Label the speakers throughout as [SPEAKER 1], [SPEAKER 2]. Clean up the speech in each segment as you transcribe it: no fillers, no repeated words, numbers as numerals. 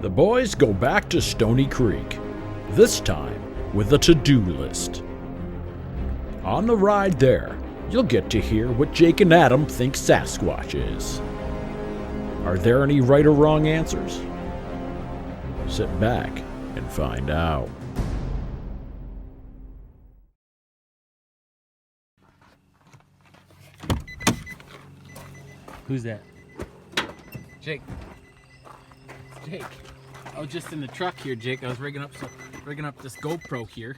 [SPEAKER 1] The boys go back to Stony Creek, this time with a to-do list. On the ride there, you'll get to hear what Jake and Adam think Sasquatch is. Are there any right or wrong answers? Sit back and find out.
[SPEAKER 2] Who's that? Jake. Jake. I was just in the truck here, Jake. I was rigging up this GoPro here.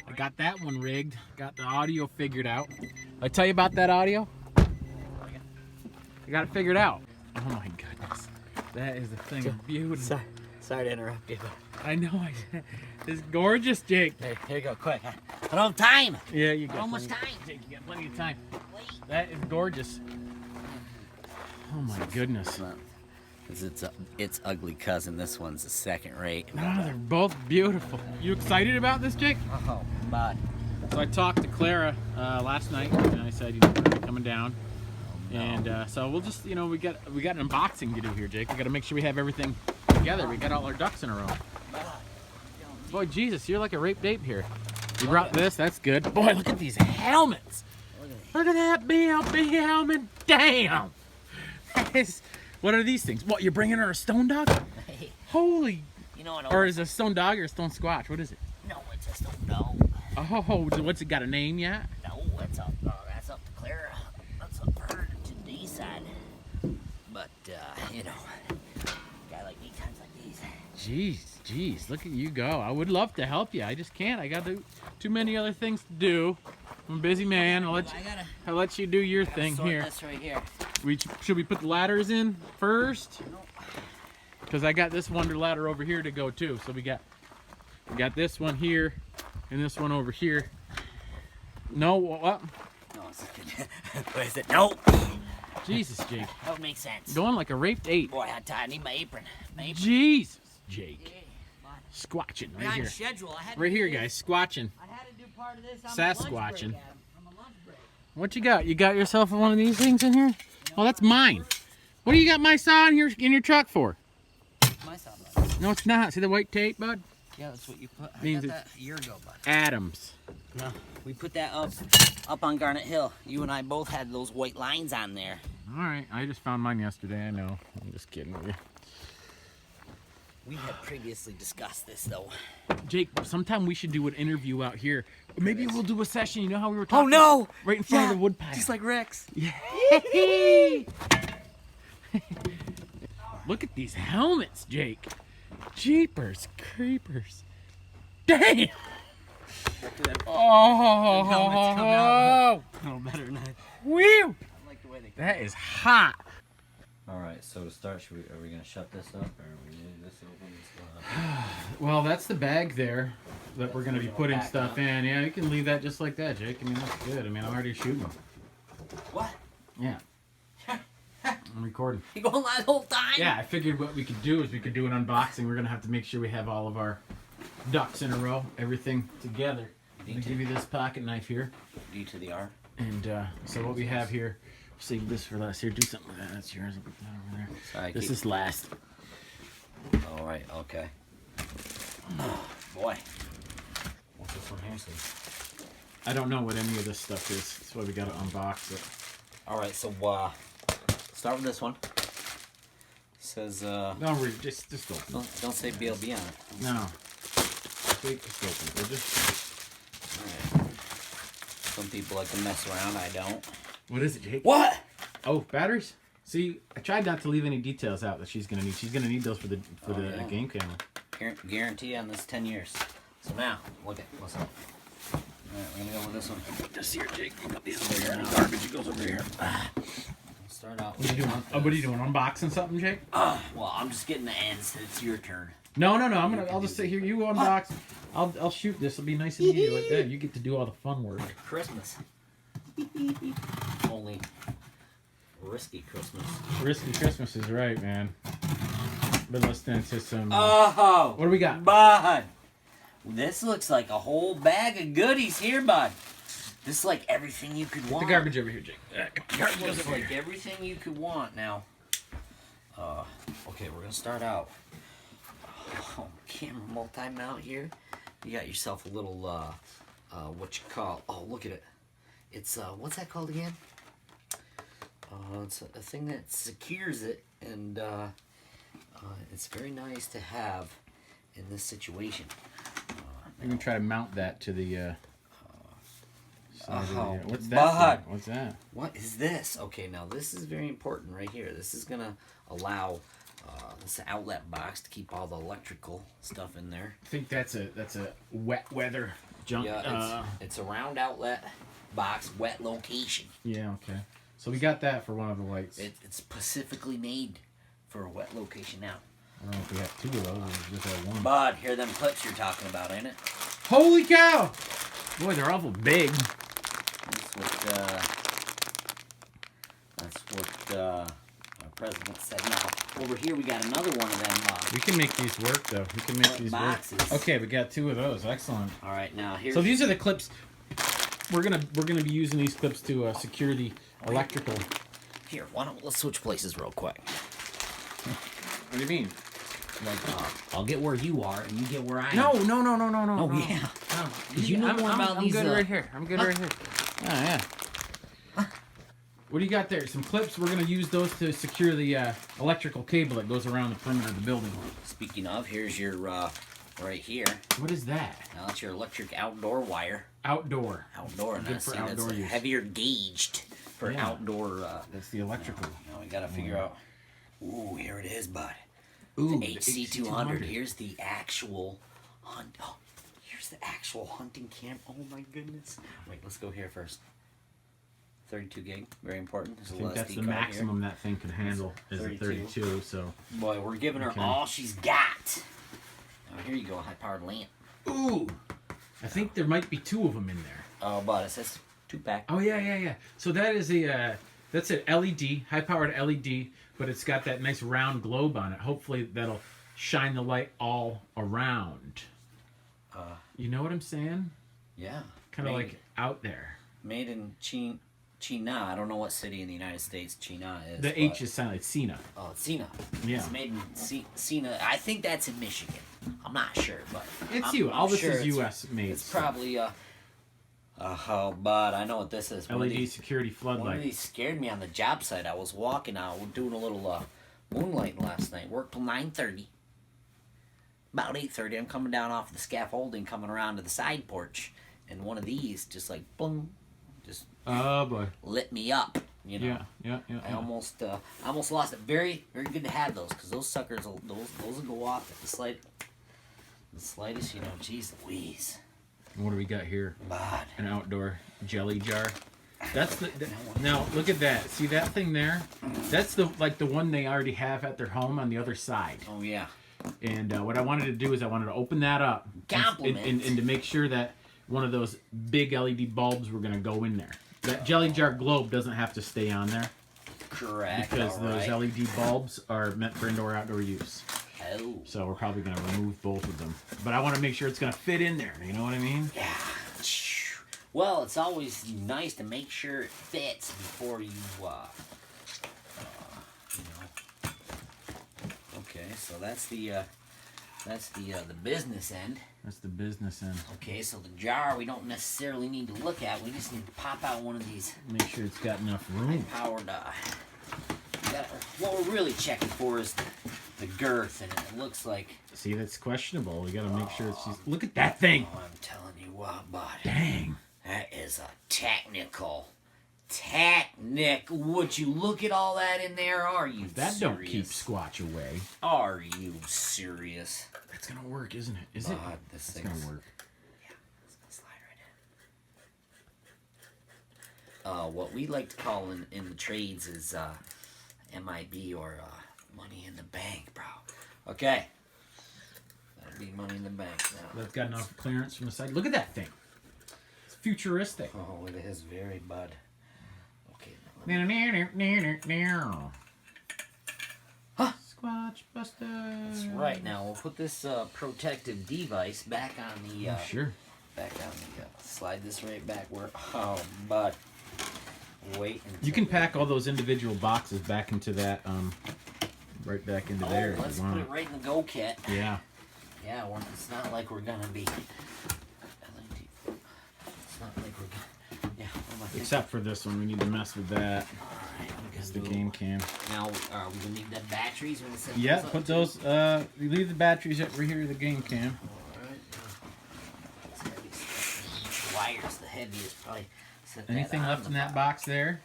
[SPEAKER 2] I got that one rigged. Got the audio figured out. I tell you about that audio? I got it figured out. Oh my goodness. That is a thing of beauty.
[SPEAKER 3] Sorry to interrupt you, but
[SPEAKER 2] I know. It's gorgeous, Jake.
[SPEAKER 3] here you go, quick. I don't have time.
[SPEAKER 2] Yeah, you got
[SPEAKER 3] Almost
[SPEAKER 2] plenty.
[SPEAKER 3] time.
[SPEAKER 2] Jake, you got plenty of time. That is gorgeous. Oh my goodness.
[SPEAKER 3] It's ugly cousin. This one's a second rate.
[SPEAKER 2] No, they're both beautiful. You excited about this, Jake?
[SPEAKER 3] Oh, bud.
[SPEAKER 2] So I talked to Clara last night, and I said, we're coming down.
[SPEAKER 3] Oh, no.
[SPEAKER 2] And so we'll just, we got an unboxing to do here, Jake. We got to make sure we have everything together. We got all our ducks in a row. Boy, Jesus, you're like a rape date here. You brought this. That's good. Boy, look at these helmets. Look at that BLB helmet. Damn. What are these things? What, you're bringing her a stone dog? Holy.
[SPEAKER 3] You know what?
[SPEAKER 2] Or is it a stone dog or a stone squatch? What is it?
[SPEAKER 3] No, it's a stone dog.
[SPEAKER 2] Oh, what's it got a name yet?
[SPEAKER 3] No, that's up to Clara. That's up for her to decide. But, a guy like me, times like these.
[SPEAKER 2] Jeez, look at you go. I would love to help you. I just can't. I got too many other things to do. I'm a busy man. I'll let you do your thing here.
[SPEAKER 3] This right here.
[SPEAKER 2] Should we put the ladders in first? Because I got this wonder ladder over here to go too. So we got this one here and this one over here. No, what?
[SPEAKER 3] No, it's what is it? No.
[SPEAKER 2] Jesus, Jake.
[SPEAKER 3] That would make sense.
[SPEAKER 2] Going like a raped ape.
[SPEAKER 3] Boy, I need my apron.
[SPEAKER 2] Jesus, Jake. Squatching
[SPEAKER 3] We're
[SPEAKER 2] right
[SPEAKER 3] on
[SPEAKER 2] here.
[SPEAKER 3] schedule.
[SPEAKER 2] Right here, guys. Squatching.
[SPEAKER 3] I had to do part of this on
[SPEAKER 2] Sasquatching.
[SPEAKER 3] my lunch break, Adam. On my lunch break.
[SPEAKER 2] What you got? You got yourself one of these things in here? Oh, that's mine. What do you got my saw in your truck for?
[SPEAKER 3] My saw, bud.
[SPEAKER 2] No, it's not. See the white tape, bud?
[SPEAKER 3] Yeah, that's what you put. I
[SPEAKER 2] Means
[SPEAKER 3] got that a year ago, bud.
[SPEAKER 2] Adams.
[SPEAKER 3] No, we put that up on Garnet Hill. You and I both had those white lines on there.
[SPEAKER 2] All right. I just found mine yesterday. I know. I'm just kidding with you.
[SPEAKER 3] We had previously discussed this, though.
[SPEAKER 2] Jake, sometime we should do an interview out here. Maybe we'll do a session. You know how we were talking?
[SPEAKER 3] Oh, no!
[SPEAKER 2] Right in front of the wood pile.
[SPEAKER 3] Just like Rex.
[SPEAKER 2] Yeah. Look at these helmets, Jake. Jeepers creepers. Damn! Oh,
[SPEAKER 3] helmets come out a little better than that.
[SPEAKER 2] Whew!
[SPEAKER 3] I like the way they
[SPEAKER 2] That is hot.
[SPEAKER 4] All right, so to start, are we gonna shut this up, or are we gonna leave this open?
[SPEAKER 2] Well, that's the bag there that we're gonna be putting
[SPEAKER 3] Back,
[SPEAKER 2] stuff
[SPEAKER 3] huh?
[SPEAKER 2] in. Yeah, you can leave that just like that, Jake. I mean, that's good. I mean, I'm already shooting.
[SPEAKER 3] What?
[SPEAKER 2] Yeah. I'm recording.
[SPEAKER 3] You going live the whole time?
[SPEAKER 2] Yeah, I figured what we could do is we could do an unboxing. We're gonna have to make sure we have all of our ducks in a row, everything together. I'm gonna give you this pocket knife here.
[SPEAKER 3] D to the R.
[SPEAKER 2] And so what we have here, save this for last. Here, do something with that. That's yours. I'll put that over there.
[SPEAKER 3] Sorry,
[SPEAKER 2] This is last.
[SPEAKER 3] All right, okay. Oh, boy.
[SPEAKER 4] What's this one here? So
[SPEAKER 2] I don't know what any of this stuff is. That's why we gotta unbox it.
[SPEAKER 3] All right, so start with this one. It says
[SPEAKER 2] No, we're just open.
[SPEAKER 3] don't say BLB on it.
[SPEAKER 2] No. Just open it. We're just.
[SPEAKER 3] All right. Some people like to mess around. I don't.
[SPEAKER 2] What is it, Jake?
[SPEAKER 3] What?
[SPEAKER 2] Oh, batteries. See, I tried not to leave any details out that she's gonna need. She's gonna need those for the
[SPEAKER 3] yeah.
[SPEAKER 2] game camera.
[SPEAKER 3] Guarantee on this 10 years. So now, look at what's up. All right, we're gonna go with this one.
[SPEAKER 2] Just here, Jake. You got these over here. The garbage goes over here.
[SPEAKER 3] Start out.
[SPEAKER 2] What are you doing? What are you doing? Unboxing something, Jake?
[SPEAKER 3] Well, I'm just getting the ends. It's your turn.
[SPEAKER 2] No. I'll just sit here. You unbox. I'll shoot this. It'll be nice and easy like that. You get to do all the fun work.
[SPEAKER 3] Christmas. Only risky Christmas.
[SPEAKER 2] Risky Christmas is right, man. Been listening to some.
[SPEAKER 3] Oh.
[SPEAKER 2] What do we got?
[SPEAKER 3] Bud. This looks like a whole bag of goodies here, bud. This is like everything you could want.
[SPEAKER 2] The garbage over here, Jake. Garbage goes
[SPEAKER 3] This is
[SPEAKER 2] over
[SPEAKER 3] like
[SPEAKER 2] here.
[SPEAKER 3] everything you could want now. Okay, we're gonna start out. Oh, camera multi-mount here. You got yourself a little, what you call, oh, look at it. It's, what's that called again? It's a thing that secures it, and it's very nice to have in this situation.
[SPEAKER 2] I'm gonna try to mount that to the. What's that?
[SPEAKER 3] Bud.
[SPEAKER 2] What's that?
[SPEAKER 3] What is this? Okay, now this is very important right here. This is gonna allow this outlet box to keep all the electrical stuff in there.
[SPEAKER 2] I think that's a wet weather jump.
[SPEAKER 3] Yeah, it's a round outlet box, wet location.
[SPEAKER 2] Yeah. Okay. So we got that for one of the lights.
[SPEAKER 3] It's specifically made for a wet location now.
[SPEAKER 2] I don't know if we have 2 of those or just have one.
[SPEAKER 3] Bud, here are them clips you're talking about, ain't it?
[SPEAKER 2] Holy cow! Boy, they're awful big.
[SPEAKER 3] That's what our president said. Now, over here we got another one of them.
[SPEAKER 2] We can make these work, though. We can make these
[SPEAKER 3] boxes.
[SPEAKER 2] work. Okay, we got 2 of those. Excellent.
[SPEAKER 3] All right, now here's...
[SPEAKER 2] So these are the clips. We're gonna be using these clips to secure the electrical.
[SPEAKER 3] Here, let's switch places real quick.
[SPEAKER 2] What do you mean?
[SPEAKER 3] Like, I'll get where you are, and you get where I am.
[SPEAKER 2] No.
[SPEAKER 3] Oh, yeah.
[SPEAKER 2] No.
[SPEAKER 3] Did you know more about these?
[SPEAKER 2] I'm good right here. I'm good right here. Oh, yeah. What do you got there? Some clips. We're going to use those to secure the electrical cable that goes around the perimeter of the building.
[SPEAKER 3] Speaking of, here's your, right here.
[SPEAKER 2] What is that?
[SPEAKER 3] Now, that's your electric outdoor wire.
[SPEAKER 2] Outdoor.
[SPEAKER 3] Outdoor, and
[SPEAKER 2] Good for outdoor
[SPEAKER 3] that's
[SPEAKER 2] use.
[SPEAKER 3] heavier gauged for
[SPEAKER 2] Yeah.
[SPEAKER 3] outdoor.
[SPEAKER 2] That's the electrical.
[SPEAKER 3] Now we got to figure out... Ooh, here it is, bud.
[SPEAKER 2] Ooh,
[SPEAKER 3] the HC200. Here's the actual hunt. Oh, here's the actual hunting cam. Oh my goodness. Wait, let's go here first. 32 gig, very important.
[SPEAKER 2] I think that's the maximum that thing can handle is a 32. So,
[SPEAKER 3] boy, we're giving her all she's got. Now here you go, high-powered lamp.
[SPEAKER 2] Ooh, I think there might be 2 of them in there.
[SPEAKER 3] Oh, but it says 2-pack.
[SPEAKER 2] Oh yeah. So that is that's an LED, high-powered LED, but it's got that nice round globe on it. Hopefully that'll shine the light all around. You know what I'm saying?
[SPEAKER 3] Yeah.
[SPEAKER 2] Kind of like out there.
[SPEAKER 3] Made in China. I don't know what city in the United States China is.
[SPEAKER 2] The H is silent. It's Sina.
[SPEAKER 3] Oh, it's Sina.
[SPEAKER 2] Yeah.
[SPEAKER 3] It's made in Sina. I think that's in Michigan. I'm not sure, but
[SPEAKER 2] It's
[SPEAKER 3] I'm
[SPEAKER 2] this
[SPEAKER 3] sure
[SPEAKER 2] is U.S. made.
[SPEAKER 3] It's probably oh, but I know what this is.
[SPEAKER 2] LED security
[SPEAKER 3] One of
[SPEAKER 2] floodlight.
[SPEAKER 3] these scared me on the job site. I was walking out, doing a little moonlighting last night. Worked till 9:30. About 8:30, I'm coming down off the scaffolding, coming around to the side porch, and one of these just like boom, just
[SPEAKER 2] Oh boy.
[SPEAKER 3] lit me up. You know.
[SPEAKER 2] Yeah.
[SPEAKER 3] I almost lost it. Very, very good to have those, because those suckers, those will go off at the slightest, geez Louise.
[SPEAKER 2] What do we got here?
[SPEAKER 3] Bud.
[SPEAKER 2] An outdoor jelly jar. That's now look at that. See that thing there? That's the one they already have at their home on the other side.
[SPEAKER 3] Oh yeah.
[SPEAKER 2] And what I wanted to do is I wanted to open that up and to make sure that one of those big LED bulbs were going to go in there. That jelly jar globe doesn't have to stay on there.
[SPEAKER 3] Correct.
[SPEAKER 2] Because those LED bulbs are meant for indoor-outdoor use.
[SPEAKER 3] Oh.
[SPEAKER 2] So we're probably going to remove both of them. But I want to make sure it's going to fit in there. You know what I mean?
[SPEAKER 3] Yeah. Well, it's always nice to make sure it fits before you, Okay, so that's the business end.
[SPEAKER 2] That's the business end.
[SPEAKER 3] Okay, so the jar we don't necessarily need to look at. We just need to pop out one of these
[SPEAKER 2] Make sure it's got enough room.
[SPEAKER 3] powered. What we're really checking for is the girth, and it looks like.
[SPEAKER 2] See, that's questionable. We got to make sure it's. Look at that thing.
[SPEAKER 3] Oh, I'm telling you what, bud.
[SPEAKER 2] Dang.
[SPEAKER 3] That is a technical. Would you look at all that in there? Are you
[SPEAKER 2] That
[SPEAKER 3] serious?
[SPEAKER 2] don't keep Squatch away.
[SPEAKER 3] Are you serious?
[SPEAKER 2] That's gonna work, isn't it? Is it?
[SPEAKER 3] This
[SPEAKER 2] It's
[SPEAKER 3] thing's
[SPEAKER 2] gonna work.
[SPEAKER 3] Yeah, it's gonna slide right in. What we like to call in the trades is MIB or money in the bank, bro. Okay. That'll be money in the bank now.
[SPEAKER 2] That's got enough clearance from the side. Look at that thing. It's futuristic.
[SPEAKER 3] Oh, it is very, bud. Okay.
[SPEAKER 2] Squatch Buster.
[SPEAKER 3] That's right. Now we'll put this protective device back on the.
[SPEAKER 2] Sure.
[SPEAKER 3] Back on the. Slide this right back where. Oh, but. Wait.
[SPEAKER 2] You can pack all those individual boxes back into that. Right back into there.
[SPEAKER 3] Let's put it right in the go kit.
[SPEAKER 2] Yeah.
[SPEAKER 3] Yeah, it's not like we're gonna be. It's not like we're gonna. Yeah. What am I thinking?
[SPEAKER 2] Except for this one, we need to mess with that.
[SPEAKER 3] Alright,
[SPEAKER 2] It's the game cam.
[SPEAKER 3] Now, are we gonna need the batteries? We're gonna set
[SPEAKER 2] Yeah,
[SPEAKER 3] those up
[SPEAKER 2] put
[SPEAKER 3] too?
[SPEAKER 2] those. You leave the batteries over here. The game cam.
[SPEAKER 3] Alright. It's heavy stuff. Wire's the heaviest. Probably set that
[SPEAKER 2] Anything
[SPEAKER 3] on
[SPEAKER 2] left
[SPEAKER 3] the
[SPEAKER 2] in that box there?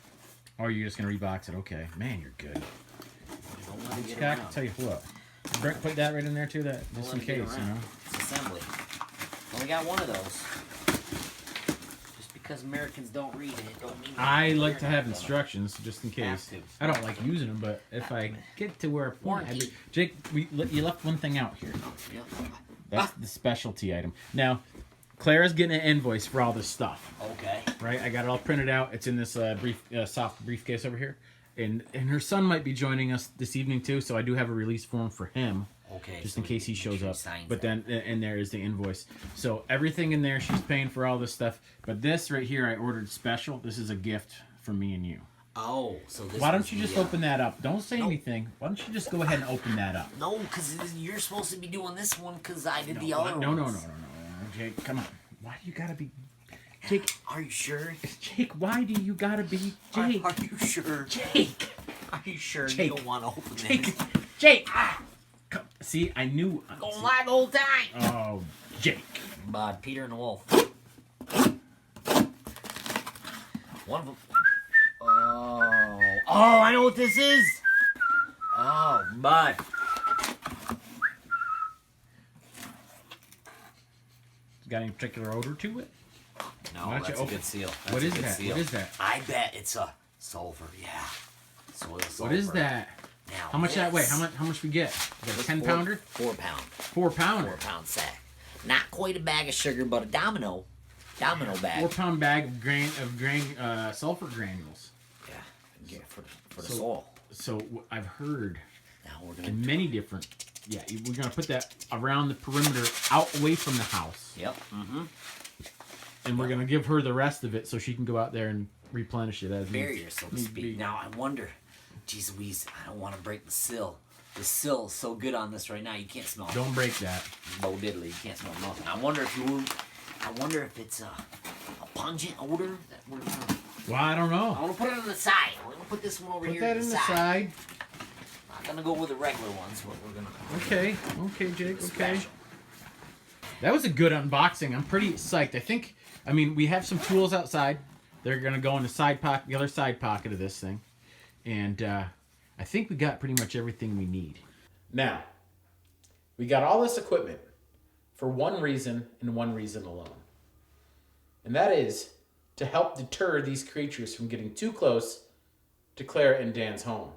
[SPEAKER 2] Or are you just gonna rebox it? Okay, man, you're good.
[SPEAKER 3] Don't let it get
[SPEAKER 2] Jack,
[SPEAKER 3] around.
[SPEAKER 2] tell you what. Put that right in there too. That
[SPEAKER 3] Don't
[SPEAKER 2] just
[SPEAKER 3] let
[SPEAKER 2] in
[SPEAKER 3] it get
[SPEAKER 2] case, you
[SPEAKER 3] around.
[SPEAKER 2] know.
[SPEAKER 3] It's assembly. Only got one of those. Just because Americans don't read it, don't mean.
[SPEAKER 2] I like to
[SPEAKER 3] they're
[SPEAKER 2] have
[SPEAKER 3] not gonna-
[SPEAKER 2] instructions just in case.
[SPEAKER 3] Have to.
[SPEAKER 2] I don't like using them, but if I get to where a point,
[SPEAKER 3] Warranty.
[SPEAKER 2] Jake, you left one thing out here.
[SPEAKER 3] Yep.
[SPEAKER 2] That's the specialty item. Now, Clara's getting an invoice for all this stuff,
[SPEAKER 3] Okay.
[SPEAKER 2] right? I got it all printed out. It's in this soft briefcase over here, and her son might be joining us this evening too. So I do have a release form for him.
[SPEAKER 3] Okay.
[SPEAKER 2] Just
[SPEAKER 3] so
[SPEAKER 2] in case he
[SPEAKER 3] make
[SPEAKER 2] shows
[SPEAKER 3] sure
[SPEAKER 2] up.
[SPEAKER 3] signs
[SPEAKER 2] But
[SPEAKER 3] that.
[SPEAKER 2] then, and there is the invoice. So everything in there, she's paying for all this stuff. But this right here, I ordered special. This is a gift from me and you.
[SPEAKER 3] Oh, so this.
[SPEAKER 2] Why don't
[SPEAKER 3] was
[SPEAKER 2] you just
[SPEAKER 3] the,
[SPEAKER 2] open that up? Don't say
[SPEAKER 3] Nope.
[SPEAKER 2] anything. Why don't you just go ahead and open that up?
[SPEAKER 3] No, because you're supposed to be doing this one because I did the
[SPEAKER 2] No,
[SPEAKER 3] other
[SPEAKER 2] no,
[SPEAKER 3] ones.
[SPEAKER 2] no, Jake, come on. Why do you gotta be... Jake,
[SPEAKER 3] Are you sure?
[SPEAKER 2] Jake, why do you gotta be... Jake,
[SPEAKER 3] Are you sure?
[SPEAKER 2] Jake,
[SPEAKER 3] Are you sure
[SPEAKER 2] Jake.
[SPEAKER 3] you don't want to open
[SPEAKER 2] Jake,
[SPEAKER 3] this?
[SPEAKER 2] Jake. Ah! Come, see, I knew...
[SPEAKER 3] Going live the whole time.
[SPEAKER 2] Oh, Jake.
[SPEAKER 3] Bud, Peter and the Wolf. One of them. Oh, I know what this is. Oh, Bud.
[SPEAKER 2] Got any particular odor to it?
[SPEAKER 3] No,
[SPEAKER 2] Why don't you
[SPEAKER 3] that's a
[SPEAKER 2] open-
[SPEAKER 3] good seal. That's
[SPEAKER 2] What
[SPEAKER 3] a
[SPEAKER 2] is
[SPEAKER 3] good
[SPEAKER 2] that?
[SPEAKER 3] seal.
[SPEAKER 2] What is that?
[SPEAKER 3] I bet it's a sulfur. Yeah, soil sulfur.
[SPEAKER 2] What is that?
[SPEAKER 3] Now,
[SPEAKER 2] How much that weigh?
[SPEAKER 3] this-
[SPEAKER 2] How much we get? We got a 10
[SPEAKER 3] 4
[SPEAKER 2] pounder?
[SPEAKER 3] 4 pound.
[SPEAKER 2] 4 pounder.
[SPEAKER 3] 4 pound sack. Not quite a bag of sugar, but a domino bag.
[SPEAKER 2] 4 pound bag of sulfur granules.
[SPEAKER 3] Yeah, for the
[SPEAKER 2] So-
[SPEAKER 3] soil.
[SPEAKER 2] So I've heard
[SPEAKER 3] Now we're gonna.
[SPEAKER 2] in many different. Yeah, we're gonna put that around the perimeter, out away from the house,
[SPEAKER 3] Yep. Mm-hmm.
[SPEAKER 2] and we're gonna give her the rest of it so she can go out there and replenish it as
[SPEAKER 3] Barrier, so to
[SPEAKER 2] need
[SPEAKER 3] speak.
[SPEAKER 2] be.
[SPEAKER 3] Now I wonder. Geez Louise, I don't want to break the sill. The sill is so good on this right now, you can't smell it.
[SPEAKER 2] Don't break that.
[SPEAKER 3] Bo diddly, you can't smell nothing. I wonder if it's a pungent odor that we're gonna.
[SPEAKER 2] Well, I don't
[SPEAKER 3] I
[SPEAKER 2] know.
[SPEAKER 3] want to put it on the side. We're gonna put this one over
[SPEAKER 2] Put
[SPEAKER 3] here.
[SPEAKER 2] that
[SPEAKER 3] to
[SPEAKER 2] in
[SPEAKER 3] the
[SPEAKER 2] the
[SPEAKER 3] side.
[SPEAKER 2] side.
[SPEAKER 3] Not gonna go with the regular ones. But we're gonna.
[SPEAKER 2] Okay, Jake.
[SPEAKER 3] the
[SPEAKER 2] Okay.
[SPEAKER 3] special.
[SPEAKER 2] That was a good unboxing. I'm pretty psyched. I mean, we have some tools outside. They're gonna go in the side pocket, the other side pocket of this thing, and I think we got pretty much everything we need. Now, we got all this equipment for one reason and one reason alone, and that is to help deter these creatures from getting too close to Clara and Dan's home.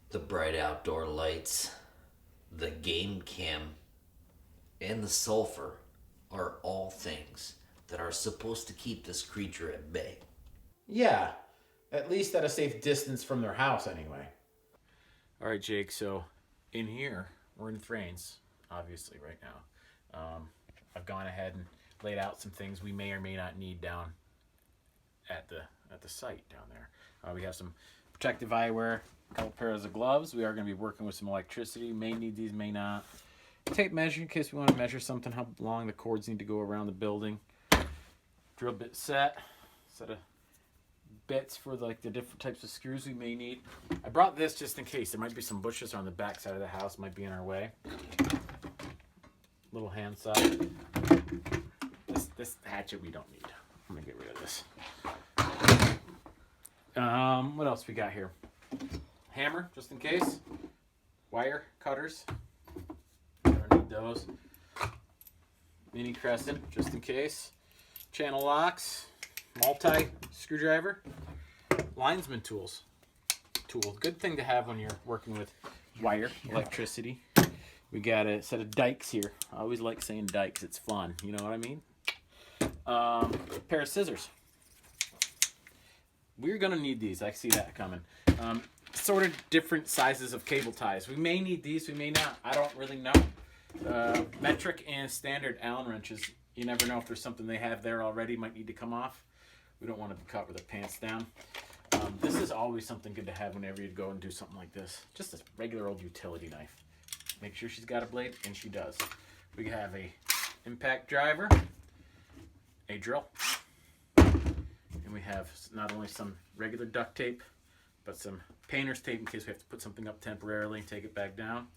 [SPEAKER 3] The bright outdoor lights, the game cam, and the sulfur are all things that are supposed to keep this creature at bay.
[SPEAKER 2] Yeah, at least at a safe distance from their house, anyway. All right, Jake. So, in here, we're in Thrains, obviously, right now. I've gone ahead and laid out some things we may or may not need down at the site down there. We have some protective eyewear, a couple pairs of gloves. We are going to be working with some electricity. May need these, may not. Tape measure in case we want to measure something, how long the cords need to go around the building. Drill bit set of bits for like the different types of screws we may need. I brought this just in case. There might be some bushes on the back side of the house, might be in our way. Little hand saw. This hatchet we don't need. I'm gonna get rid of this. What else we got here? Hammer, just in case. Wire cutters. Don't need those. Mini crescent, just in case. Channel locks. Multi screwdriver. Linesman tools. Good thing to have when you're working with wire, electricity. We got a set of dikes here. I always like saying dikes. It's fun. You know what I mean? Pair of scissors. We're going to need these. I see that coming. Sort of different sizes of cable ties. We may need these. We may not. I don't really know. Metric and standard Allen wrenches. You never know if there's something they have there already. Might need to come off. We don't want to be caught with our pants down. This is always something good to have whenever you go and do something like this. Just a regular old utility knife. Make sure she's got a blade, and she does. We have a impact driver, a drill, and we have not only some regular duct tape, but some painter's tape in case we have to put something up temporarily and take it back down,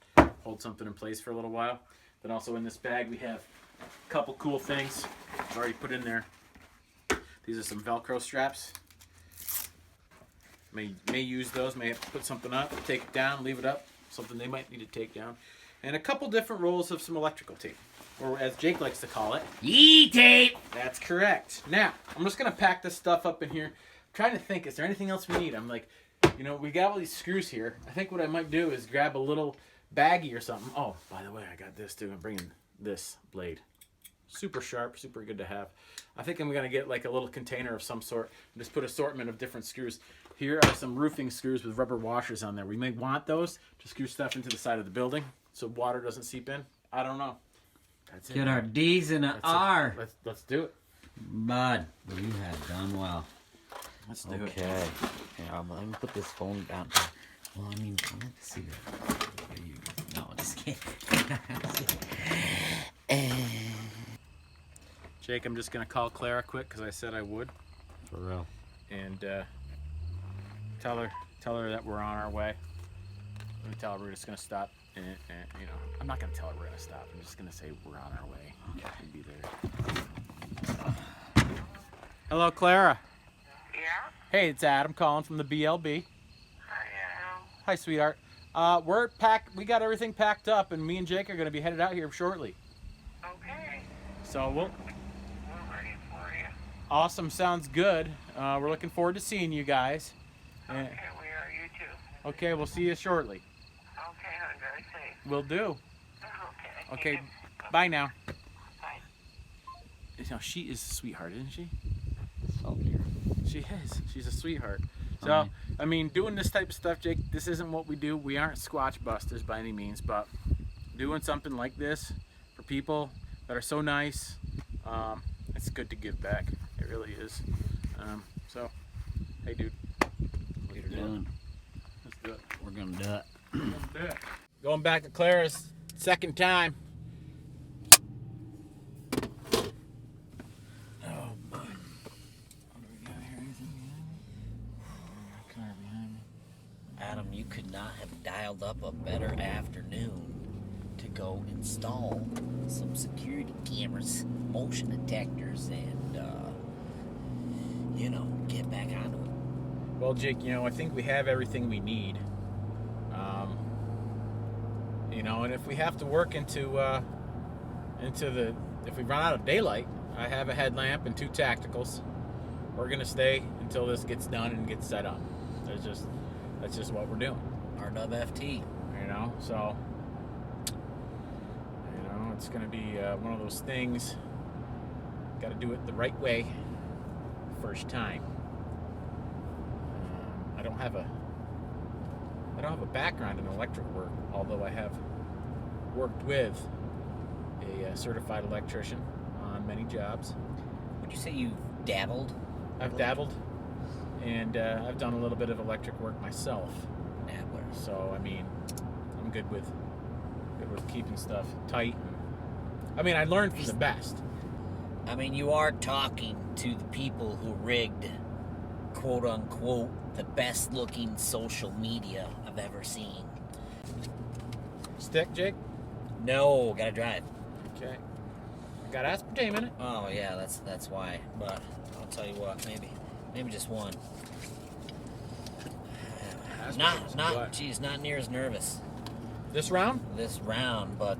[SPEAKER 2] hold something in place for a little while. Then also in this bag we have a couple cool things I've already put in there. These are some Velcro straps. May use those, may have to put something up, take it down, leave it up, something they might need to take down. And a couple different rolls of some electrical tape, or as Jake likes to call it,
[SPEAKER 3] E-tape!
[SPEAKER 2] That's correct. Now, I'm just going to pack this stuff up in here. I'm trying to think, is there anything else we need? I'm like, you know, we got all these screws here. I think what I might do is grab a little baggie or something. Oh, by the way, I got this too. I'm bringing this blade. Super sharp, super good to have. I think I'm going to get like a little container of some sort and just put assortment of different screws. Here are some roofing screws with rubber washers on there. We may want those to screw stuff into the side of the building so water doesn't seep in. I don't know. That's it.
[SPEAKER 4] Get our D's and an R.
[SPEAKER 2] Let's do it.
[SPEAKER 4] Bud, you have done well.
[SPEAKER 2] Let's do it.
[SPEAKER 3] Okay. Here, I'm going to put this phone down. Well, I mean, I like to see that. No, just kidding.
[SPEAKER 2] Jake, I'm just going to call Clara quick because I said I would.
[SPEAKER 4] For real.
[SPEAKER 2] And tell her that we're on our way. Let me tell her we're just going to stop. And, you know, I'm not going to tell her we're going to stop. I'm just going to say we're on our way. Okay. We'll be there. Hello, Clara.
[SPEAKER 5] Yeah?
[SPEAKER 2] Hey, it's Adam calling from the BLB.
[SPEAKER 5] Hi, Adam.
[SPEAKER 2] Hi, sweetheart. We're packed. We got everything packed up, and me and Jake are going to be headed out here shortly.
[SPEAKER 5] Okay.
[SPEAKER 2] So
[SPEAKER 5] We're ready for you.
[SPEAKER 2] awesome. Sounds good. We're looking forward to seeing you guys.
[SPEAKER 5] Okay, we are. You too.
[SPEAKER 2] Okay, we'll see you shortly.
[SPEAKER 5] Okay, I'm very safe.
[SPEAKER 2] Will do.
[SPEAKER 5] Okay.
[SPEAKER 2] Okay, bye now.
[SPEAKER 5] Bye.
[SPEAKER 2] You know, she is a sweetheart, isn't she?
[SPEAKER 4] So here.
[SPEAKER 2] She is. She's a sweetheart. So, I mean, doing this type of stuff, Jake, this isn't what we do. We aren't Squatch Busters by any means, but doing something like this for people that are so nice, it's good to give back. It really is. So, hey, dude.
[SPEAKER 4] What you're doing?
[SPEAKER 2] Let's do it.
[SPEAKER 4] We're gonna do it.
[SPEAKER 2] Let's do it. Going back to Clara's second time. Oh, boy. What do we got here? Anything behind me? Clara behind me.
[SPEAKER 3] Adam, you could not have dialed up a better afternoon to go install some security cameras, motion detectors, and, you know, get back on it.
[SPEAKER 2] Well, Jake, you know, I think we have everything we need. You know, and if we have to work if we run out of daylight, I have a headlamp and 2 tacticals. We're gonna stay until this gets done and gets set up. That's just what we're doing.
[SPEAKER 3] RWFT.
[SPEAKER 2] You know, so you know, it's gonna be one of those things. Got to do it the right way, first time. I don't have a background in electric work, although I have worked with a certified electrician on many jobs.
[SPEAKER 3] Would you say you've dabbled?
[SPEAKER 2] I've dabbled, and I've done a little bit of electric work myself.
[SPEAKER 3] Dabbler.
[SPEAKER 2] So I mean, I'm good with keeping stuff tight. I mean, I learned from the best.
[SPEAKER 3] I mean, you are talking to the people who rigged, quote unquote, the best looking social media I've ever seen.
[SPEAKER 2] Stick, Jake?
[SPEAKER 3] No, gotta drive.
[SPEAKER 2] Okay. Got aspartame in it.
[SPEAKER 3] Oh yeah, that's why. But I'll tell you what, maybe just one.
[SPEAKER 2] What?
[SPEAKER 3] Geez, not near as nervous
[SPEAKER 2] This round?
[SPEAKER 3] this round, but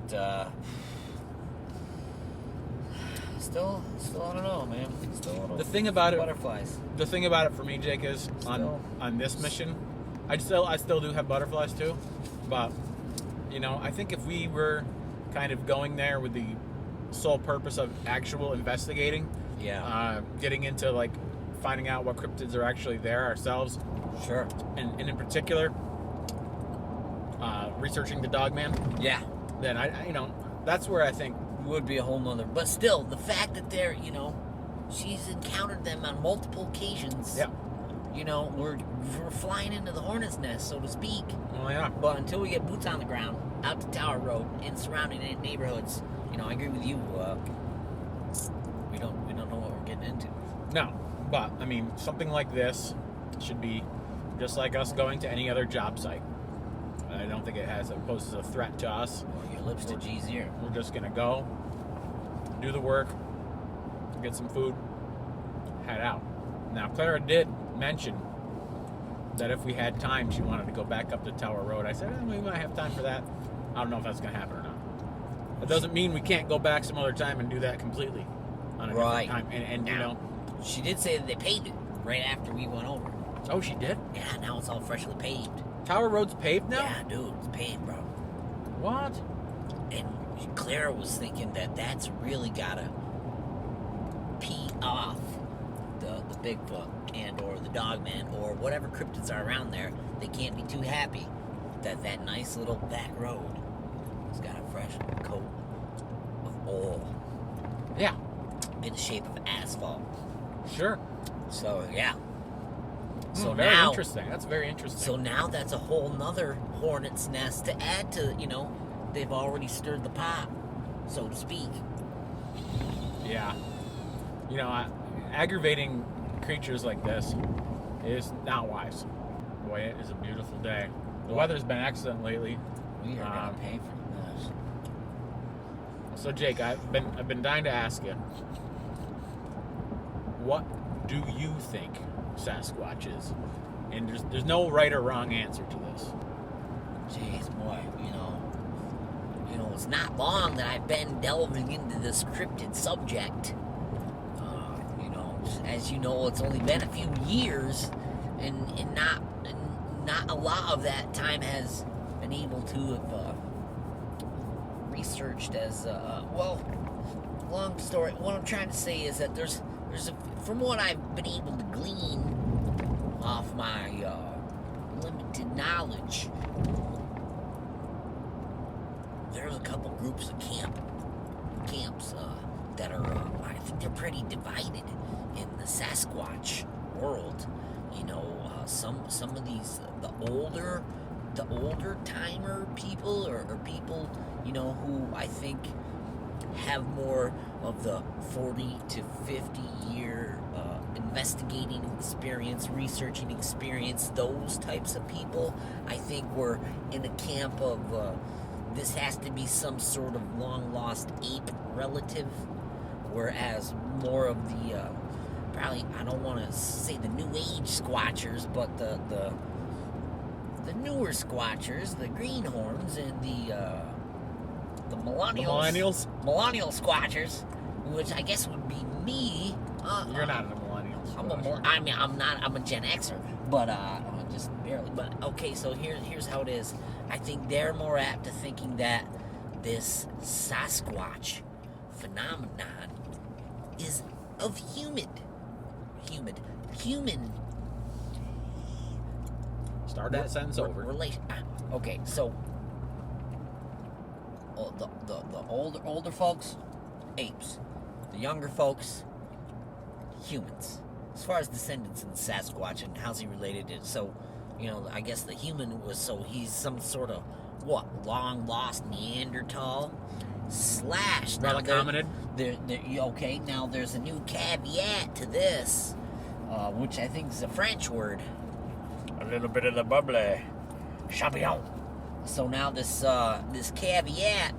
[SPEAKER 3] still I don't know, man. Still a little
[SPEAKER 2] The thing about it,
[SPEAKER 3] butterflies.
[SPEAKER 2] the thing about it for me, Jake, is
[SPEAKER 3] Still.
[SPEAKER 2] on this mission, I still do have butterflies too, but you know, I think if we were kind of going there with the sole purpose of actual investigating,
[SPEAKER 3] Yeah.
[SPEAKER 2] getting into like finding out what cryptids are actually there ourselves,
[SPEAKER 3] Sure.
[SPEAKER 2] and in particular, researching the Dogman,
[SPEAKER 3] Yeah.
[SPEAKER 2] then I you know, that's where I think.
[SPEAKER 3] Would be a whole nother. But still, the fact that they're, you know, she's encountered them on multiple occasions.
[SPEAKER 2] Yeah.
[SPEAKER 3] You know, we're flying into the hornet's nest, so to speak.
[SPEAKER 2] Well, yeah.
[SPEAKER 3] But until we get boots on the ground, out to Tower Road and surrounding neighborhoods. You know, I agree with you. We don't know what we're getting into.
[SPEAKER 2] No, but I mean, something like this should be just like us going to any other job site. I don't think it poses a threat to us.
[SPEAKER 3] Well, your lips to G's ear.
[SPEAKER 2] We're just gonna go, do the work, get some food, head out. Now, Clara did mention that if we had time, she wanted to go back up to Tower Road. I said, we might have time for that. I don't know if that's gonna happen or not. It doesn't mean we can't go back some other time and do that completely on a different time. And you know,
[SPEAKER 3] she did say that they paved it right after we went over.
[SPEAKER 2] oh, she did?
[SPEAKER 3] Yeah, now it's all freshly paved.
[SPEAKER 2] Tower Road's paved now?
[SPEAKER 3] Yeah, dude, it's paved, bro.
[SPEAKER 2] What?
[SPEAKER 3] And Clara was thinking that that's really gotta pee off the Bigfoot and or the Dogman or whatever cryptids are around there. They can't be too happy that nice little back road has got a fresh coat of oil.
[SPEAKER 2] Yeah.
[SPEAKER 3] In the shape of asphalt.
[SPEAKER 2] Sure.
[SPEAKER 3] So, yeah. So
[SPEAKER 2] very
[SPEAKER 3] now,
[SPEAKER 2] interesting. That's very interesting.
[SPEAKER 3] So now that's a whole nother hornet's nest to add to, you know, they've already stirred the pot, so to speak.
[SPEAKER 2] Yeah. You know, aggravating creatures like this is not wise. Boy, it is a beautiful day. The weather's been excellent lately.
[SPEAKER 3] We are going to pay for this.
[SPEAKER 2] So Jake, I've been dying to ask you, what do you think Sasquatch is? And there's no right or wrong answer to this.
[SPEAKER 3] Jeez, boy, you know, it's not long that I've been delving into this cryptid subject. You know, as you know, it's only been a few years, and not a lot of that time has been able to have researched as well. Long story. What I'm trying to say is that there's from what I've been able to glean off my limited knowledge, there's a couple groups of camps that are I think they're pretty divided in the Sasquatch world. You know, some of these the older timer people or people, you know, who I think have more of the 40 to 50 year investigating experience, researching experience, those types of people, I think were in a camp of this has to be some sort of long lost ape relative, whereas more of the probably, I don't want to say the new age squatchers, but the newer squatchers, the greenhorns and the millennials. Millennial squatchers, which I guess would be me.
[SPEAKER 2] You're not a millennial.
[SPEAKER 3] I'm a Gen Xer, but just barely. But okay, so here's how it is. I think they're more apt to thinking that this Sasquatch phenomenon is of human.
[SPEAKER 2] Start that sentence over.
[SPEAKER 3] Relation. Okay, so the older folks, apes. The younger folks, humans. As far as descendants in the Sasquatch and how's he related to, so, you know, I guess the human was, so he's some sort of, long lost Neanderthal /
[SPEAKER 2] Relic hominid.
[SPEAKER 3] Okay, now there's a new caveat to this, which I think is a French word. A little bit of the bubbly. Champignon. So now this caveat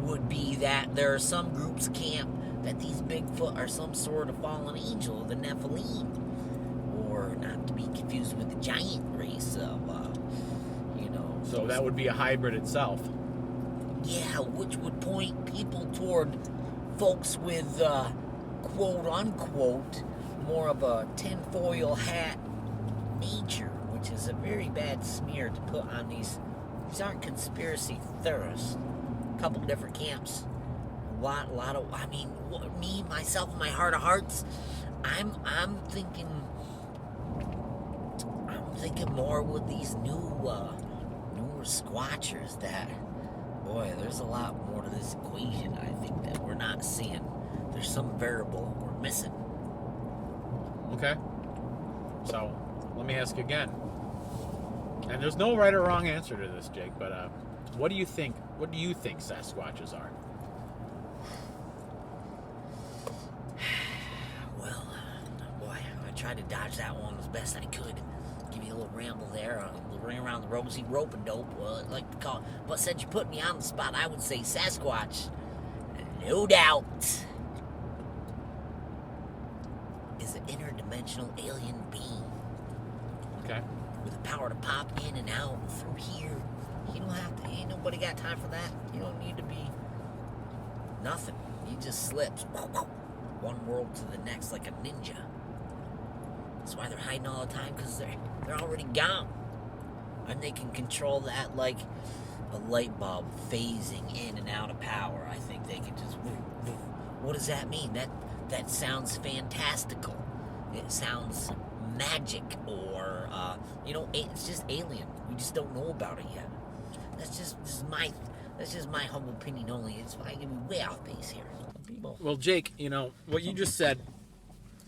[SPEAKER 3] would be that there are some groups camp that these Bigfoot are some sort of fallen angel of the Nephilim, or not to be confused with the giant race of,
[SPEAKER 2] So that would be a hybrid itself.
[SPEAKER 3] Yeah, which would point people toward folks with, quote unquote, more of a tinfoil hat nature, which is a very bad smear to put on these. These aren't conspiracy theorists. A couple different camps. A lot of. I mean, me, myself, in my heart of hearts, I'm thinking more with these newer squatchers that, boy, there's a lot more to this equation, I think, that we're not seeing. There's some variable we're missing.
[SPEAKER 2] Okay. So, let me ask you again. And there's no right or wrong answer to this, Jake, but What do you think? What do you think Sasquatches are?
[SPEAKER 3] Well, boy, I tried to dodge that one as best I could. Give you a little ramble there, ring around the rosy rope and dope, I'd like to call it. But since you put me on the spot, I would say Sasquatch, no doubt, is an interdimensional alien being.
[SPEAKER 2] Okay.
[SPEAKER 3] With the power to pop in and out through here. You don't have to, ain't nobody got time for that. You don't need to be nothing. He just slips one world to the next like a ninja. That's why they're hiding all the time, because they're already gone. And they can control that like a light bulb phasing in and out of power. I think they can just what does that mean? That sounds fantastical. It sounds magic, or it's just alien. We just don't know about it yet. That's just my humble opinion only. It's I can be way off base here. People.
[SPEAKER 2] Well, Jake, what you just said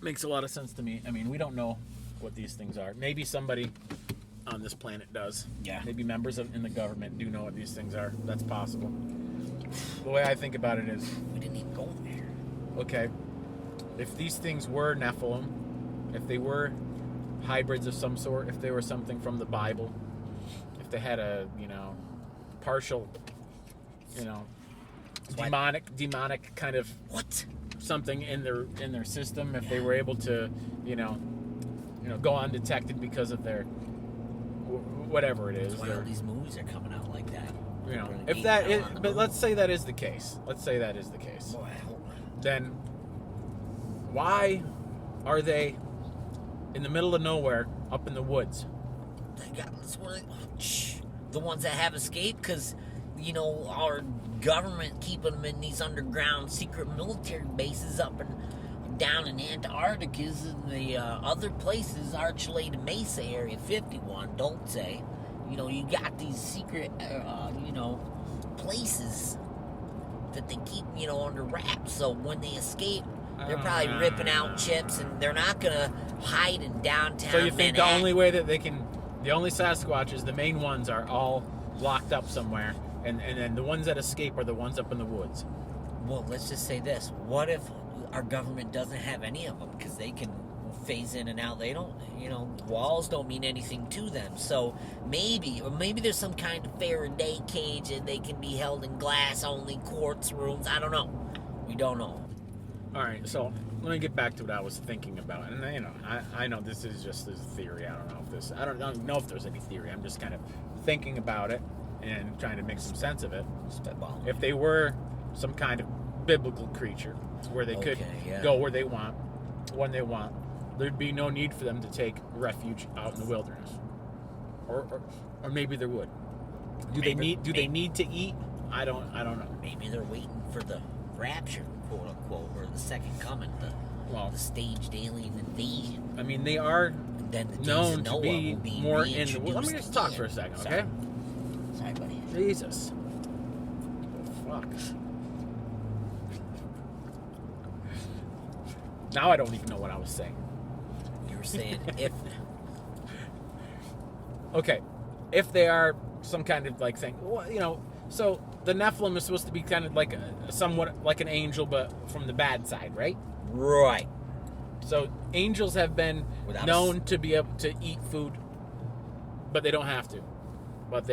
[SPEAKER 2] makes a lot of sense to me. I mean, we don't know what these things are. Maybe somebody on this planet does.
[SPEAKER 3] Yeah.
[SPEAKER 2] Maybe members in the government do know what these things are. That's possible. The way I think about it is,
[SPEAKER 3] We didn't even go there.
[SPEAKER 2] okay, if these things were Nephilim, if they were hybrids of some sort, if they were something from the Bible, if they had a, partial, demonic kind of
[SPEAKER 3] What?
[SPEAKER 2] something in their system, if they were able to, go undetected because of their whatever it is.
[SPEAKER 3] That's why all these movies are coming out like that.
[SPEAKER 2] If that is, but let's say that is the case. Let's say that is the case.
[SPEAKER 3] Boy, I hope not.
[SPEAKER 2] Then why are they in the middle of nowhere, up in the woods?
[SPEAKER 3] They got this one. The ones that have escaped, because our government keeping them in these underground secret military bases up and down in Antarctica and the other places, Archuleta Mesa Area 51, Dulce. You got these secret, places that they keep, under wraps. So when they escape, they're probably ripping out chips, and they're not gonna hide in downtown.
[SPEAKER 2] So you think
[SPEAKER 3] Manhattan.
[SPEAKER 2] the only way that the only Sasquatches, the main ones, are all locked up somewhere, and then the ones that escape are the ones up in the woods?
[SPEAKER 3] Well, let's just say this. What if our government doesn't have any of them? Because they can phase in and out. They don't, walls don't mean anything to them. So maybe there's some kind of Faraday cage and they can be held in glass-only quartz rooms. I don't know. We don't know.
[SPEAKER 2] All right, so let me get back to what I was thinking about. And I know this is just a theory. I don't know if there's any theory. I'm just kind of thinking about it and trying to make some sense of it.
[SPEAKER 3] Spitball.
[SPEAKER 2] If they were some kind of biblical creature where they could go where they want, when they want, there'd be no need for them to take refuge out in the wilderness. Or maybe there would. Do they need to eat? I don't know.
[SPEAKER 3] Maybe they're waiting for the rapture, quote unquote, or the second coming, the staged alien invasion.
[SPEAKER 2] I mean, they are
[SPEAKER 3] And then the days
[SPEAKER 2] known
[SPEAKER 3] of
[SPEAKER 2] to
[SPEAKER 3] Noah
[SPEAKER 2] be
[SPEAKER 3] will be
[SPEAKER 2] more in the woods. Let me
[SPEAKER 3] reintroduced
[SPEAKER 2] just talk
[SPEAKER 3] again.
[SPEAKER 2] for a second,
[SPEAKER 3] Sorry.
[SPEAKER 2] okay?
[SPEAKER 3] Sorry, buddy.
[SPEAKER 2] Jesus. Fuck. Now I don't even know what I was saying.
[SPEAKER 3] You were saying if
[SPEAKER 2] Okay, if they are some kind of like thing, well, so the Nephilim is supposed to be kind of like somewhat like an angel, but from the bad side, right?
[SPEAKER 3] right.
[SPEAKER 2] So angels have been
[SPEAKER 3] Without
[SPEAKER 2] known to be able to eat food, but they don't have to. But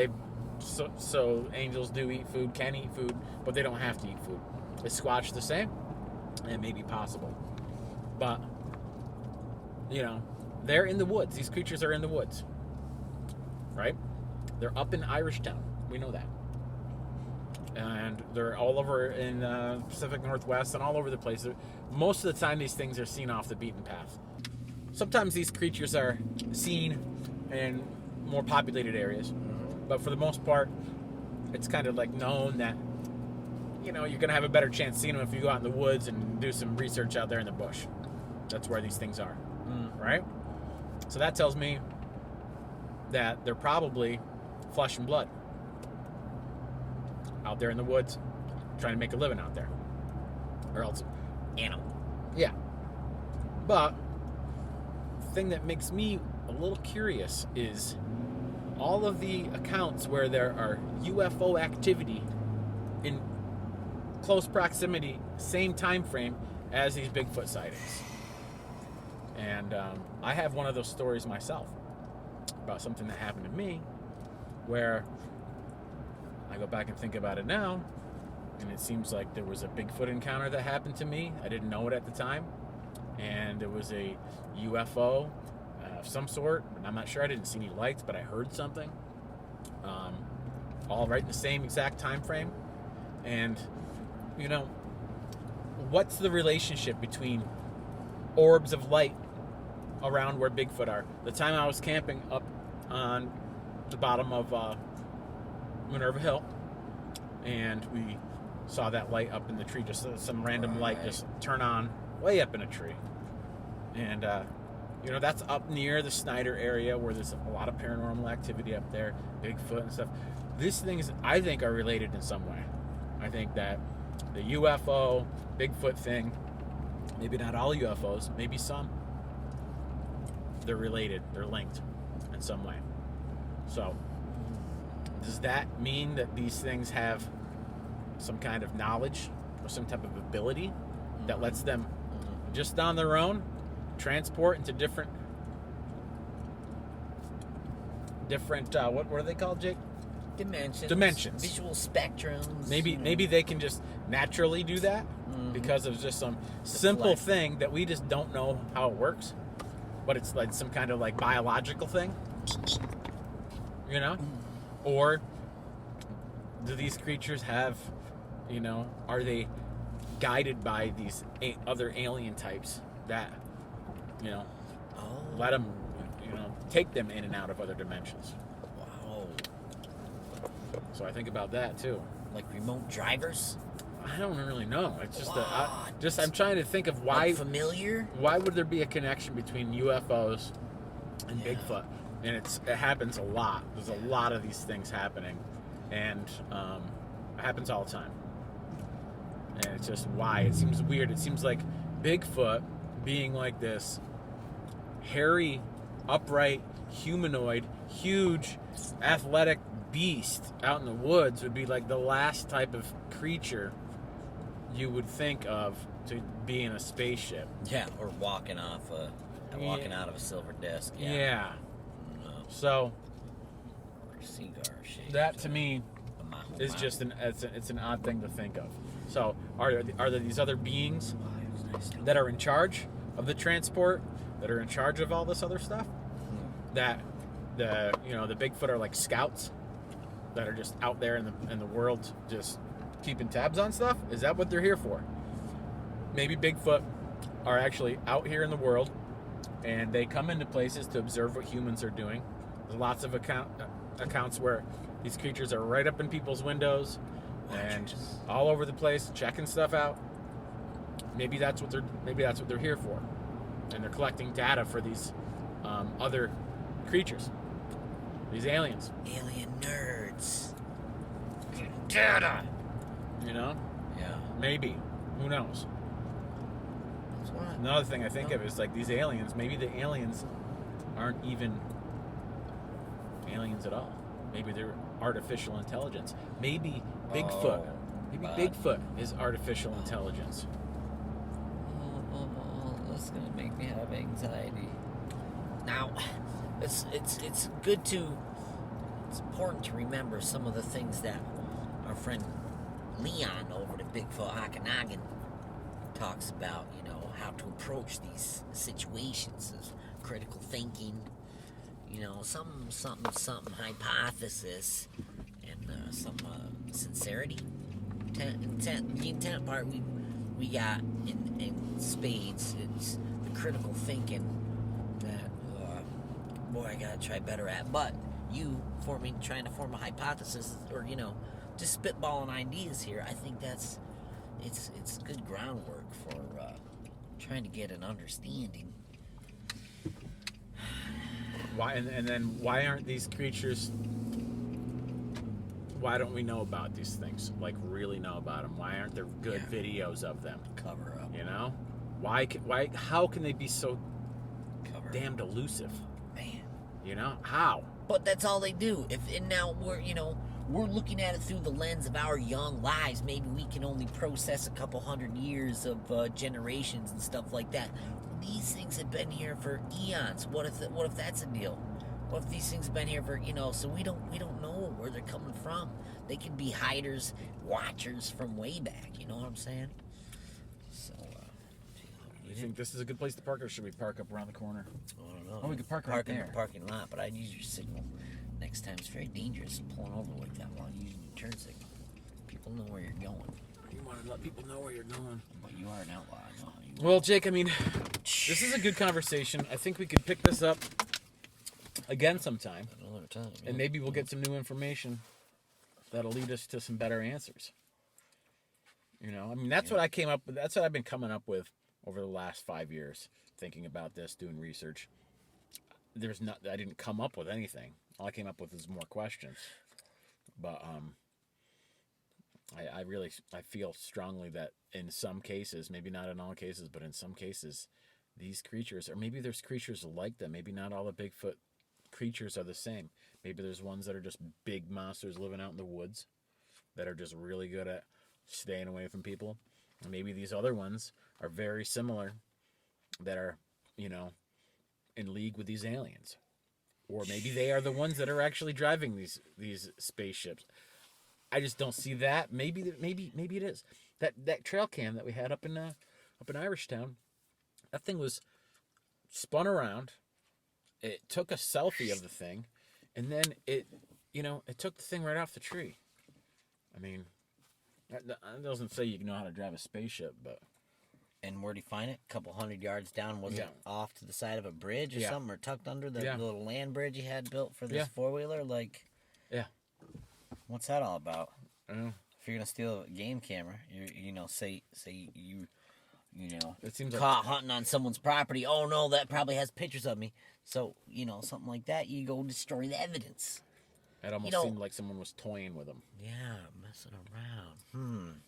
[SPEAKER 2] so angels do eat food, can eat food, but they don't have to eat food. Is Squatch the same? It may be possible, but they're in the woods. These creatures are in the woods, right? They're up in Irishtown. We know that. And they're all over in Pacific Northwest and all over the place. Most of the time, these things are seen off the beaten path. Sometimes these creatures are seen in more populated areas. But for the most part, it's kind of like known that, you're going to have a better chance seeing them if you go out in the woods and do some research out there in the bush. That's where these things are, right? So that tells me that they're probably flesh and blood. Out there in the woods, trying to make a living out there. Or else,
[SPEAKER 3] Animal.
[SPEAKER 2] yeah. But the thing that makes me a little curious is all of the accounts where there are UFO activity in close proximity, same time frame as these Bigfoot sightings. And I have one of those stories myself about something that happened to me where I go back and think about it now, and it seems like there was a Bigfoot encounter that happened to me. I didn't know it at the time, and it was a UFO of some sort. I'm not sure. I didn't see any lights, but I heard something. All right in the same exact time frame. And, you know, what's the relationship between orbs of light around where Bigfoot are? The time I was camping up on the bottom of Minerva Hill, and we saw that light up in the tree, just some random light just turn on way up in a tree. And, you know, that's up near the Snyder area where there's a lot of paranormal activity up there, Bigfoot and stuff. These things, I think, are related in some way. I think that the UFO, Bigfoot thing, maybe not all UFOs, maybe some, they're related, they're linked in some way. So, does that mean that these things have some kind of knowledge or some type of ability that lets them just on their own transport into different what are they called, Jake? Dimensions.
[SPEAKER 3] Visual spectrums.
[SPEAKER 2] Maybe they can just naturally do that because of just some simple thing that we just don't know how it works, but it's like some kind of like biological thing, you know? Or do these creatures have, you know, are they guided by these other alien types that, you know, let them, you know, take them in and out of other dimensions?
[SPEAKER 3] Wow.
[SPEAKER 2] So I think about that too.
[SPEAKER 3] Like remote drivers?
[SPEAKER 2] I don't really know. It's just I'm trying to think of why.
[SPEAKER 3] Like familiar?
[SPEAKER 2] Why would there be a connection between UFOs and Bigfoot? And it happens a lot. There's a lot of these things happening, and it happens all the time. And it's just why it seems weird. It seems like Bigfoot being like this hairy, upright, humanoid, huge, athletic beast out in the woods would be like the last type of creature you would think of to be in a spaceship.
[SPEAKER 3] Yeah, or walking out of a silver disc.
[SPEAKER 2] Yeah. So that to me is just it's an odd thing to think of. So are there these other beings that are in charge of the transport, that are in charge of all this other stuff? That the Bigfoot are like scouts that are just out there in the world just keeping tabs on stuff? Is that what they're here for? Maybe Bigfoot are actually out here in the world and they come into places to observe what humans are doing. There's lots of accounts where these creatures are right up in people's windows and all over the place checking stuff out. Maybe that's what they're here for, and they're collecting data for these other creatures, these aliens.
[SPEAKER 3] Alien nerds.
[SPEAKER 2] Data. You know?
[SPEAKER 3] Yeah.
[SPEAKER 2] Maybe. Who knows? Another thing I think of is like these aliens. Maybe the aliens aren't even aliens at all. Maybe they're artificial intelligence. Maybe Bigfoot. Bigfoot is artificial intelligence.
[SPEAKER 3] That's gonna make me have anxiety. Now, it's good to. It's important to remember some of the things that our friend Leon over at Bigfoot Okanagan talks about. You know, how to approach these situations of critical thinking. You know, some hypothesis and some sincerity. The intent part we got in spades. It's the critical thinking that boy, I gotta try better at. But you trying to form a hypothesis, or just spitballing ideas here. I think it's good groundwork for trying to get an understanding.
[SPEAKER 2] Why and then why aren't these creatures? Why don't we know about these things? Like really know about them? Why aren't there good videos of them?
[SPEAKER 3] Cover up.
[SPEAKER 2] You know, why? How can they be so damned elusive?
[SPEAKER 3] Man,
[SPEAKER 2] You know how?
[SPEAKER 3] But that's all they do. And now we're looking at it through the lens of our young lives. Maybe we can only process a couple hundred years of generations and stuff like that. These things have been here for eons. What if that's a deal? What if these things have been here for, so we don't know where they're coming from. They could be hiders, watchers from way back, you know what I'm saying? So,
[SPEAKER 2] You think this is a good place to park, or should we park up around the corner?
[SPEAKER 3] I don't know.
[SPEAKER 2] Oh, we could park right
[SPEAKER 3] in
[SPEAKER 2] there.
[SPEAKER 3] the parking lot, but I'd use your signal next time. It's very dangerous pulling over like that while using your turn signal. People know where you're going.
[SPEAKER 2] You want to let people know where you're going.
[SPEAKER 3] But you are an outlaw. I know how you
[SPEAKER 2] Well, Jake, I mean, this is a good conversation. I think we could pick this up again sometime,
[SPEAKER 3] another time. Yeah.
[SPEAKER 2] and maybe we'll get some new information that'll lead us to some better answers. I mean, that's what I came up with. That's what I've been coming up with over the last 5 years, thinking about this, doing research. I didn't come up with anything. All I came up with is more questions. But I feel strongly that in some cases, maybe not in all cases, but in some cases, these creatures, or maybe there's creatures like them. Maybe not all the Bigfoot creatures are the same. Maybe there's ones that are just big monsters living out in the woods that are just really good at staying away from people. And maybe these other ones are very similar that are, in league with these aliens. Or maybe they are the ones that are actually driving these spaceships. I just don't see that. Maybe it is. That trail cam that we had up in Irishtown, that thing was spun around. It took a selfie of the thing, and then it took the thing right off the tree. I mean, that doesn't say you know how to drive a spaceship, but.
[SPEAKER 3] And where'd he find it? A couple hundred yards down? Was it off to the side of a bridge or
[SPEAKER 2] Yeah.
[SPEAKER 3] something? Or tucked under the
[SPEAKER 2] Yeah.
[SPEAKER 3] little land bridge he had built for this
[SPEAKER 2] Yeah.
[SPEAKER 3] four-wheeler? Like,
[SPEAKER 2] Yeah.
[SPEAKER 3] what's that all about?
[SPEAKER 2] I don't know.
[SPEAKER 3] If you're going to steal a game camera, say you
[SPEAKER 2] It seems
[SPEAKER 3] caught hunting on someone's property. Oh, no, that probably has pictures of me. So, something like that, you go destroy the evidence.
[SPEAKER 2] It almost seemed like someone was toying with them.
[SPEAKER 3] Yeah, messing around.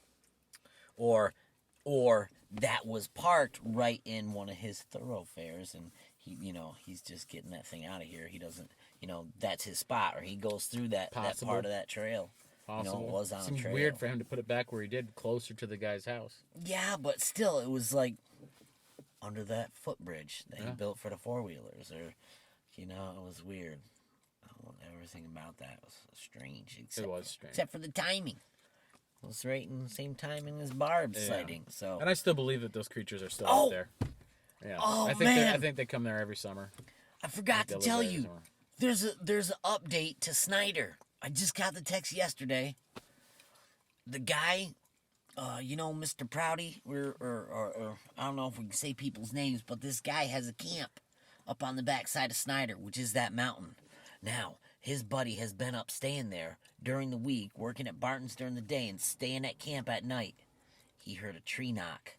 [SPEAKER 3] Or that was parked right in one of his thoroughfares, and he's just getting that thing out of here. He doesn't, that's his spot, or he goes through that part of that trail.
[SPEAKER 2] Possible.
[SPEAKER 3] It was on a
[SPEAKER 2] Seems
[SPEAKER 3] trail.
[SPEAKER 2] weird for him to put it back where he did, closer to the guy's house.
[SPEAKER 3] Yeah, but still, it was like under that footbridge that he built for the four-wheelers, or it was weird. Everything about that was strange.
[SPEAKER 2] It was strange.
[SPEAKER 3] Except for the timing. It was right in the same timing as Barb's sighting. So.
[SPEAKER 2] And I still believe that those creatures are still
[SPEAKER 3] Oh!
[SPEAKER 2] out there. Yeah.
[SPEAKER 3] Oh,
[SPEAKER 2] I
[SPEAKER 3] man.
[SPEAKER 2] think they come there every summer.
[SPEAKER 3] I forgot to
[SPEAKER 2] They live
[SPEAKER 3] tell
[SPEAKER 2] there every
[SPEAKER 3] you,
[SPEAKER 2] summer.
[SPEAKER 3] there's an update to Snyder. I just got the text yesterday. The guy, Mr. Prouty, or I don't know if we can say people's names, but this guy has a camp up on the backside of Snyder, which is that mountain. Now, his buddy has been up staying there during the week, working at Barton's during the day and staying at camp at night. He heard a tree knock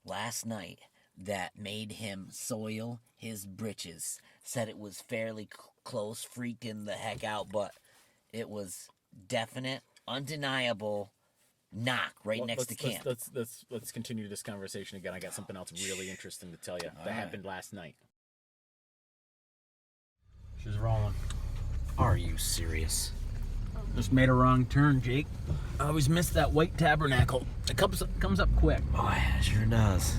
[SPEAKER 3] last night that made him soil his britches. Said it was fairly close, freaking the heck out, but it was definite, undeniable knock right next to camp.
[SPEAKER 2] Let's continue this conversation again. I got something else really interesting to tell you that happened last night. She's rolling.
[SPEAKER 3] Are you serious?
[SPEAKER 2] Just made a wrong turn, Jake. I always miss that white tabernacle. It comes up quick.
[SPEAKER 3] Oh, yeah, it sure does.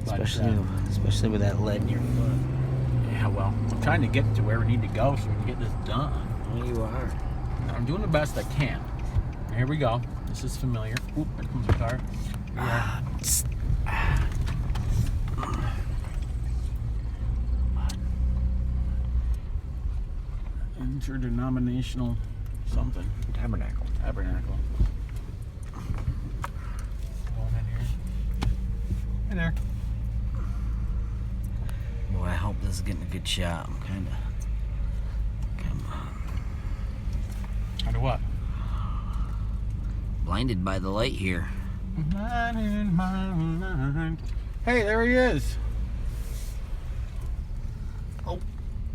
[SPEAKER 2] But,
[SPEAKER 3] Especially with that lead in your foot.
[SPEAKER 2] Yeah, well, I'm trying to get to where we need to go so we can get this done.
[SPEAKER 3] Well, you are.
[SPEAKER 2] I'm doing the best I can. Here we go. This is familiar. Oop, there comes a car. Interdenominational something.
[SPEAKER 3] Tabernacle.
[SPEAKER 2] Tabernacle. Going in here. In there.
[SPEAKER 3] Boy, I hope this is getting a good shot. I'm kind of... Come on.
[SPEAKER 2] Under what?
[SPEAKER 3] Blinded by the light here.
[SPEAKER 2] Mine in my mind. Hey, there he is.
[SPEAKER 3] Oh.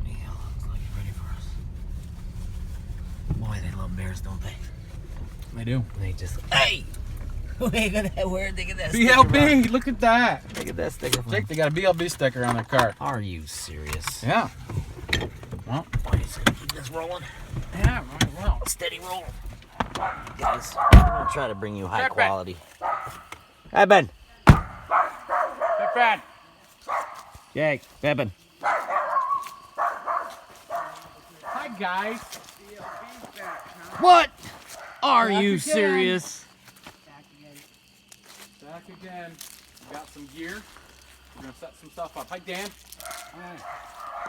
[SPEAKER 3] Yeah, looks like he's ready for us. Boy, they love bears, don't they?
[SPEAKER 2] I do.
[SPEAKER 3] They just... Hey! Where'd they get that
[SPEAKER 2] BLB,
[SPEAKER 3] sticker
[SPEAKER 2] look at that.
[SPEAKER 3] from? Look at that sticker from.
[SPEAKER 2] Jake, they got a BLB sticker on their car.
[SPEAKER 3] Are you serious?
[SPEAKER 2] Yeah. Well,
[SPEAKER 3] Boy, just gonna keep this rolling.
[SPEAKER 2] yeah, right, well.
[SPEAKER 3] Steady roll. Guys, I'm gonna try to bring you high
[SPEAKER 2] Pepper.
[SPEAKER 3] quality. Hey, Ben.
[SPEAKER 2] Pepper.
[SPEAKER 3] Jake, Pippin.
[SPEAKER 2] Hi, guys.
[SPEAKER 3] What? Are
[SPEAKER 2] Back
[SPEAKER 3] you
[SPEAKER 2] again.
[SPEAKER 3] serious?
[SPEAKER 2] Back again. We got some gear. We're gonna set some stuff up. Hi, Dan.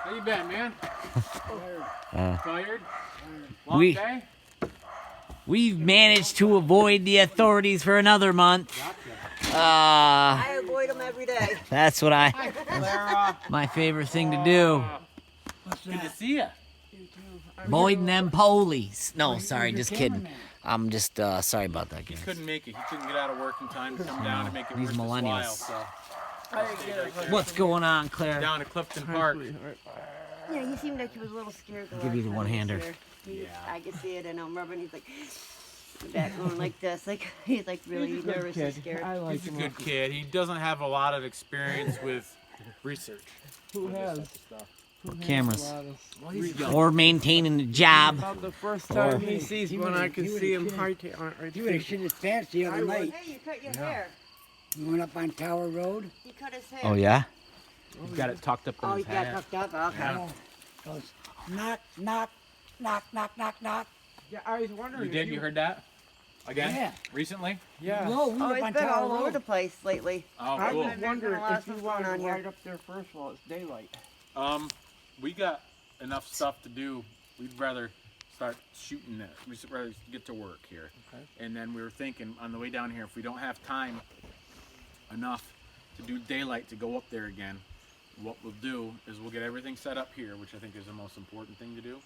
[SPEAKER 2] How you been, man? Tired? Long
[SPEAKER 3] we-
[SPEAKER 2] day?
[SPEAKER 3] We've managed to avoid the authorities for another month.
[SPEAKER 2] Gotcha.
[SPEAKER 6] I avoid them every day.
[SPEAKER 3] That's what
[SPEAKER 2] Hi, Clara.
[SPEAKER 3] my favorite thing to do.
[SPEAKER 2] Good to see ya.
[SPEAKER 3] Avoiding them police. No, sorry, just kidding. I'm just sorry about that,
[SPEAKER 2] He
[SPEAKER 3] guys.
[SPEAKER 2] couldn't make it. He couldn't get out of work in time to come down and make it
[SPEAKER 3] These
[SPEAKER 2] worth his while.
[SPEAKER 3] millennials.
[SPEAKER 2] So
[SPEAKER 3] What's going on, Claire?
[SPEAKER 2] down to Clifton Park.
[SPEAKER 6] Yeah, he seemed like he was a little scared.
[SPEAKER 3] Give you the one-hander.
[SPEAKER 2] Yeah.
[SPEAKER 6] I could see it, and I'm rubbing. He's like back going like this, like he's like really nervous and scared.
[SPEAKER 2] He's a good kid. He doesn't have a lot of experience with research.
[SPEAKER 7] Who has?
[SPEAKER 3] Cameras.
[SPEAKER 2] Well, he's young.
[SPEAKER 3] Or maintaining the job.
[SPEAKER 7] About the first time he sees one, I can see him hightail on it right
[SPEAKER 8] He would have
[SPEAKER 7] there.
[SPEAKER 8] shit his pants the other night.
[SPEAKER 6] Hey, you cut your hair.
[SPEAKER 8] We went up on Tower Road.
[SPEAKER 6] He cut his hair.
[SPEAKER 3] Oh, yeah?
[SPEAKER 2] He's got it tucked up in
[SPEAKER 6] Oh,
[SPEAKER 2] his
[SPEAKER 6] he got
[SPEAKER 2] hat.
[SPEAKER 6] tucked up. Okay.
[SPEAKER 2] Yeah.
[SPEAKER 8] Goes, knock, knock, knock, knock, knock, knock.
[SPEAKER 7] Yeah, I was wondering.
[SPEAKER 2] You
[SPEAKER 7] if
[SPEAKER 2] did? You heard that? Again?
[SPEAKER 8] Yeah.
[SPEAKER 2] Recently?
[SPEAKER 7] Yeah.
[SPEAKER 8] No, we
[SPEAKER 6] Oh,
[SPEAKER 8] were up
[SPEAKER 6] it's
[SPEAKER 8] on
[SPEAKER 6] been
[SPEAKER 8] Tower
[SPEAKER 6] all over
[SPEAKER 8] Road.
[SPEAKER 6] the place lately.
[SPEAKER 2] Oh,
[SPEAKER 7] I
[SPEAKER 2] cool.
[SPEAKER 7] was wondering
[SPEAKER 6] There's a lot of
[SPEAKER 7] if you
[SPEAKER 6] stuff
[SPEAKER 7] wanted
[SPEAKER 6] going on
[SPEAKER 7] to
[SPEAKER 6] here.
[SPEAKER 7] ride up there first while it's daylight.
[SPEAKER 2] We got enough stuff to do. We'd rather start shooting it. We'd rather get to work here.
[SPEAKER 7] Okay.
[SPEAKER 2] And then we were thinking on the way down here, if we don't have time enough to do daylight to go up there again, what we'll do is we'll get everything set up here, which I think is the most important thing to do.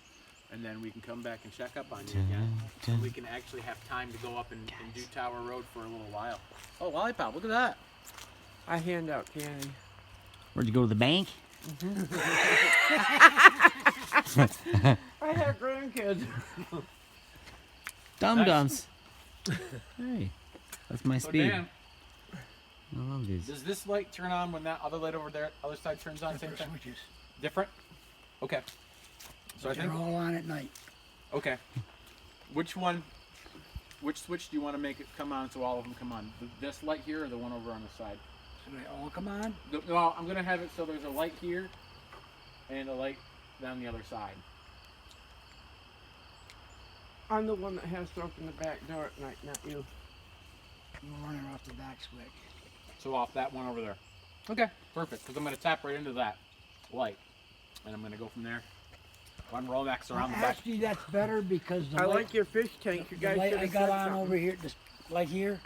[SPEAKER 2] And then we can come back and check up on you again. And we can actually have time to go up and do Tower Road for a little while. Oh, lollipop, look at that.
[SPEAKER 7] I hand out candy.
[SPEAKER 3] Where'd you go to the bank?
[SPEAKER 7] I have grandkids.
[SPEAKER 3] Dum-dums. Hey, that's my
[SPEAKER 2] So
[SPEAKER 3] speed.
[SPEAKER 2] Dan,
[SPEAKER 3] I love these.
[SPEAKER 2] does this light turn on when that other light over there, other side turns on? Same thing?
[SPEAKER 8] Switches.
[SPEAKER 2] Different? Okay. So I
[SPEAKER 8] They're
[SPEAKER 2] think,
[SPEAKER 8] all on at night.
[SPEAKER 2] okay. Which switch do you want to make it come on so all of them come on? This light here or the one over on the side?
[SPEAKER 8] So they all come on.
[SPEAKER 2] Well, I'm going to have it so there's a light here and a light down the other side.
[SPEAKER 7] I'm the one that has to open the back door at night, not you.
[SPEAKER 8] We're running off the back switch.
[SPEAKER 2] So off that one over there. Okay, perfect. Because I'm going to tap right into that light. And I'm going to go from there. One Rolex around the back.
[SPEAKER 8] Actually, that's better because the
[SPEAKER 7] I
[SPEAKER 8] light,
[SPEAKER 7] like your fish tank. You
[SPEAKER 8] the
[SPEAKER 7] guys
[SPEAKER 8] light
[SPEAKER 7] should
[SPEAKER 8] I
[SPEAKER 7] have
[SPEAKER 8] got
[SPEAKER 7] said
[SPEAKER 8] on
[SPEAKER 7] something.
[SPEAKER 8] over here, this light here.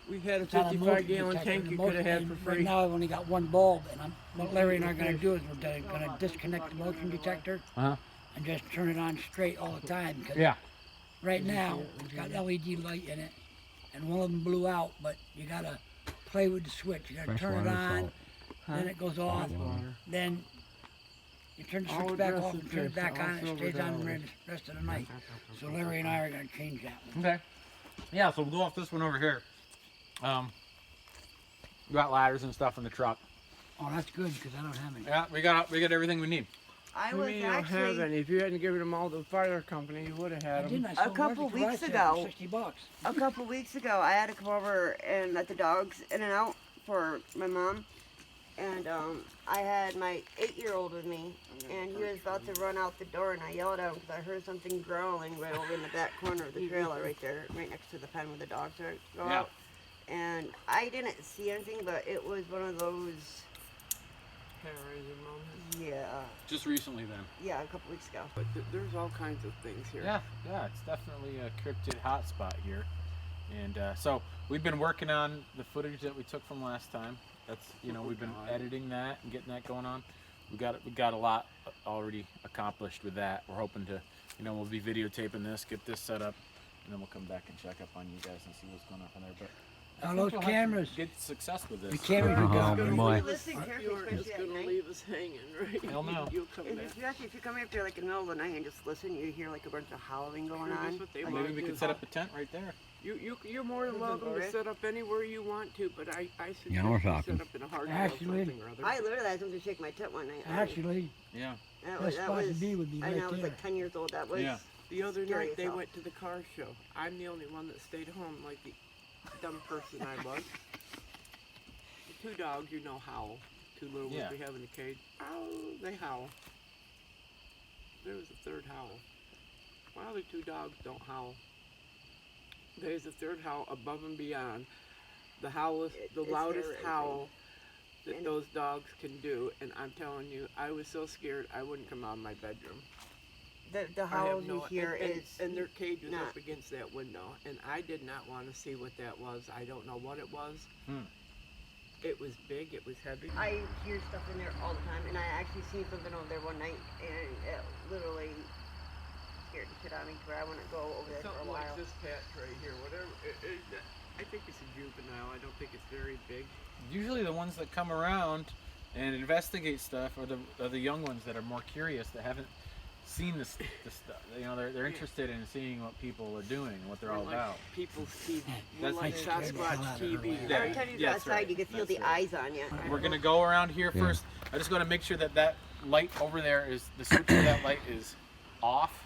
[SPEAKER 7] We had a
[SPEAKER 8] It's on a
[SPEAKER 7] 55-gallon
[SPEAKER 8] motion
[SPEAKER 7] tank
[SPEAKER 8] detector.
[SPEAKER 7] you
[SPEAKER 8] The
[SPEAKER 7] could have had
[SPEAKER 8] motion-
[SPEAKER 7] for
[SPEAKER 8] Right
[SPEAKER 7] free.
[SPEAKER 8] now I've only got one bulb, and what Larry and I are going to do is we're going to disconnect the motion detector
[SPEAKER 2] Uh-huh.
[SPEAKER 8] and just turn it on straight all the time. Because
[SPEAKER 2] Yeah.
[SPEAKER 8] right now it's got LED light in it, and one of them blew out. But you got to play with the switch. You got to
[SPEAKER 3] Fresh
[SPEAKER 8] turn it
[SPEAKER 3] water,
[SPEAKER 8] on,
[SPEAKER 3] salt.
[SPEAKER 8] then it goes off. Then you turn the
[SPEAKER 7] I'll
[SPEAKER 8] switch back
[SPEAKER 7] address
[SPEAKER 8] off
[SPEAKER 7] it
[SPEAKER 8] and turn it
[SPEAKER 7] first.
[SPEAKER 8] back
[SPEAKER 7] I'll
[SPEAKER 8] on. It
[SPEAKER 7] silver
[SPEAKER 8] stays on
[SPEAKER 7] dollar.
[SPEAKER 8] the rest of the night. So Larry and I are going to change that one.
[SPEAKER 2] Okay. Yeah, so we'll go off this one over here. We got ladders and stuff in the truck.
[SPEAKER 8] Oh, that's good because I don't have any.
[SPEAKER 2] Yeah, we got everything we need.
[SPEAKER 6] I
[SPEAKER 7] You
[SPEAKER 6] was
[SPEAKER 7] mean you don't have
[SPEAKER 6] actually
[SPEAKER 7] any? If you hadn't given them all to the fire company, you would have
[SPEAKER 8] I
[SPEAKER 7] had them.
[SPEAKER 8] didn't. I
[SPEAKER 6] A
[SPEAKER 8] sold them
[SPEAKER 6] couple
[SPEAKER 8] at the garage
[SPEAKER 6] weeks
[SPEAKER 8] sale
[SPEAKER 6] ago.
[SPEAKER 8] for $60.
[SPEAKER 6] a couple weeks ago. I had to come over and let the dogs in and out for my mom, and I had my 8-year-old with me, and he was about to run out the door, and I yelled at him because I heard something growling right over in the back corner of the trailer, right there, right next to the pen where the dogs are go
[SPEAKER 2] Yeah.
[SPEAKER 6] out. And I didn't see anything, but it was one of those,
[SPEAKER 7] Hair-raising moments.
[SPEAKER 2] Just recently then.
[SPEAKER 6] yeah, a couple weeks ago.
[SPEAKER 7] But there's all kinds of things here.
[SPEAKER 2] Yeah, it's definitely a cryptid hotspot here. And so we've been working on the footage that we took from last time. That's we've been editing that and getting that going on. We got a lot already accomplished with that. We're hoping to, we'll be videotaping this, get this set up, and then we'll come back and check up on you guys and see what's going on from there. But I
[SPEAKER 8] Now
[SPEAKER 2] think
[SPEAKER 8] those
[SPEAKER 2] we'll have some
[SPEAKER 8] cameras.
[SPEAKER 2] good success with
[SPEAKER 8] The
[SPEAKER 2] this.
[SPEAKER 8] cameras we got.
[SPEAKER 3] Oh, boy.
[SPEAKER 6] Listen carefully,
[SPEAKER 7] You aren't just
[SPEAKER 6] especially at
[SPEAKER 7] gonna
[SPEAKER 6] night.
[SPEAKER 7] leave us hanging, right?
[SPEAKER 2] Hell no.
[SPEAKER 7] You'll come back.
[SPEAKER 6] If you come up there like in the middle of the night and just listen, you hear like a bunch of howling going
[SPEAKER 7] Sure,
[SPEAKER 6] on.
[SPEAKER 7] that's what they
[SPEAKER 6] Like,
[SPEAKER 7] want.
[SPEAKER 2] Maybe we could set up a tent right there.
[SPEAKER 7] You're more than welcome to set up anywhere you want to, but I suggest
[SPEAKER 4] Yeah, we're
[SPEAKER 7] you
[SPEAKER 4] talking.
[SPEAKER 7] set up in a hard
[SPEAKER 8] Actually-
[SPEAKER 7] something or other.
[SPEAKER 6] I literally had something to shake my tent one night.
[SPEAKER 8] Actually,
[SPEAKER 2] Yeah.
[SPEAKER 6] that
[SPEAKER 8] best
[SPEAKER 6] was, that
[SPEAKER 8] spot to
[SPEAKER 6] was
[SPEAKER 8] be would be
[SPEAKER 6] I
[SPEAKER 8] right
[SPEAKER 6] know I was
[SPEAKER 8] there.
[SPEAKER 6] like 10 years old. That was
[SPEAKER 2] Yeah.
[SPEAKER 7] The other
[SPEAKER 6] scary
[SPEAKER 7] night
[SPEAKER 6] as
[SPEAKER 7] they
[SPEAKER 6] hell.
[SPEAKER 7] went to the car show. I'm the only one that stayed home like the dumb person I was. The two dogs, you know, howl. Two little ones
[SPEAKER 2] Yeah.
[SPEAKER 7] we have in the cage. Ow, they howl. There was a third howl. My other two dogs don't howl. There's a third howl above and beyond the
[SPEAKER 6] It's
[SPEAKER 7] loudest
[SPEAKER 6] hair-raising.
[SPEAKER 7] howl that
[SPEAKER 6] And-
[SPEAKER 7] those dogs can do. And I'm telling you, I was so scared I wouldn't come out of my bedroom.
[SPEAKER 6] the
[SPEAKER 7] I have
[SPEAKER 6] howls
[SPEAKER 7] no-
[SPEAKER 6] you hear
[SPEAKER 7] and,
[SPEAKER 6] is
[SPEAKER 7] and their cage was
[SPEAKER 6] not-
[SPEAKER 7] up against that window, and I did not want to see what that was. I don't know what it was. It was big. It was heavy.
[SPEAKER 6] I hear stuff in there all the time, and I actually seen something over there one night, and it literally scared the shit out of me to where I wouldn't go over there for a
[SPEAKER 7] Something
[SPEAKER 6] while.
[SPEAKER 7] like this patch right here, whatever. I think it's a juvenile. I don't think it's very big.
[SPEAKER 2] Usually the ones that come around and investigate stuff are the young ones that are more curious, that haven't seen the stuff. You know, they're interested in seeing what people are doing and what they're all
[SPEAKER 7] Like
[SPEAKER 2] about.
[SPEAKER 7] People's TV.
[SPEAKER 2] That's
[SPEAKER 7] like
[SPEAKER 2] like-
[SPEAKER 7] Sasquatch TV.
[SPEAKER 2] Yeah.
[SPEAKER 6] Every time you go
[SPEAKER 2] Yes,
[SPEAKER 6] outside,
[SPEAKER 2] right.
[SPEAKER 6] you can feel
[SPEAKER 2] That's
[SPEAKER 6] the
[SPEAKER 2] right.
[SPEAKER 6] eyes on you.
[SPEAKER 2] We're gonna go around here first. I just gotta make sure that light over there is, the switch for that light is off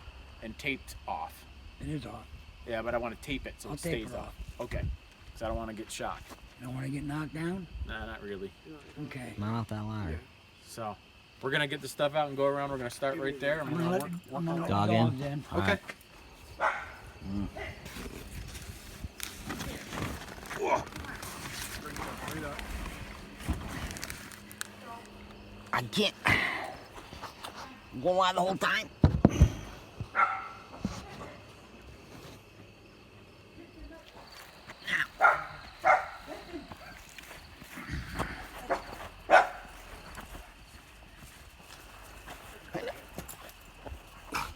[SPEAKER 2] and taped off.
[SPEAKER 8] it is off.
[SPEAKER 2] Yeah, but I want to tape it so
[SPEAKER 8] I'll
[SPEAKER 2] it
[SPEAKER 8] tape
[SPEAKER 2] stays
[SPEAKER 8] it
[SPEAKER 2] off. Okay. Because I don't want to get shocked.
[SPEAKER 8] You don't want to get knocked down?
[SPEAKER 2] Nah, not really.
[SPEAKER 8] Okay.
[SPEAKER 4] Not off that ladder.
[SPEAKER 2] So we're gonna get the stuff out and go around. We're gonna start right there. And
[SPEAKER 8] I'm
[SPEAKER 2] we're
[SPEAKER 8] gonna
[SPEAKER 2] gonna
[SPEAKER 8] let,
[SPEAKER 2] work
[SPEAKER 8] I'm gonna let
[SPEAKER 4] Dog
[SPEAKER 8] the
[SPEAKER 4] in?
[SPEAKER 8] dogs in.
[SPEAKER 2] Okay.
[SPEAKER 3] I can't. I'm going wild the whole time.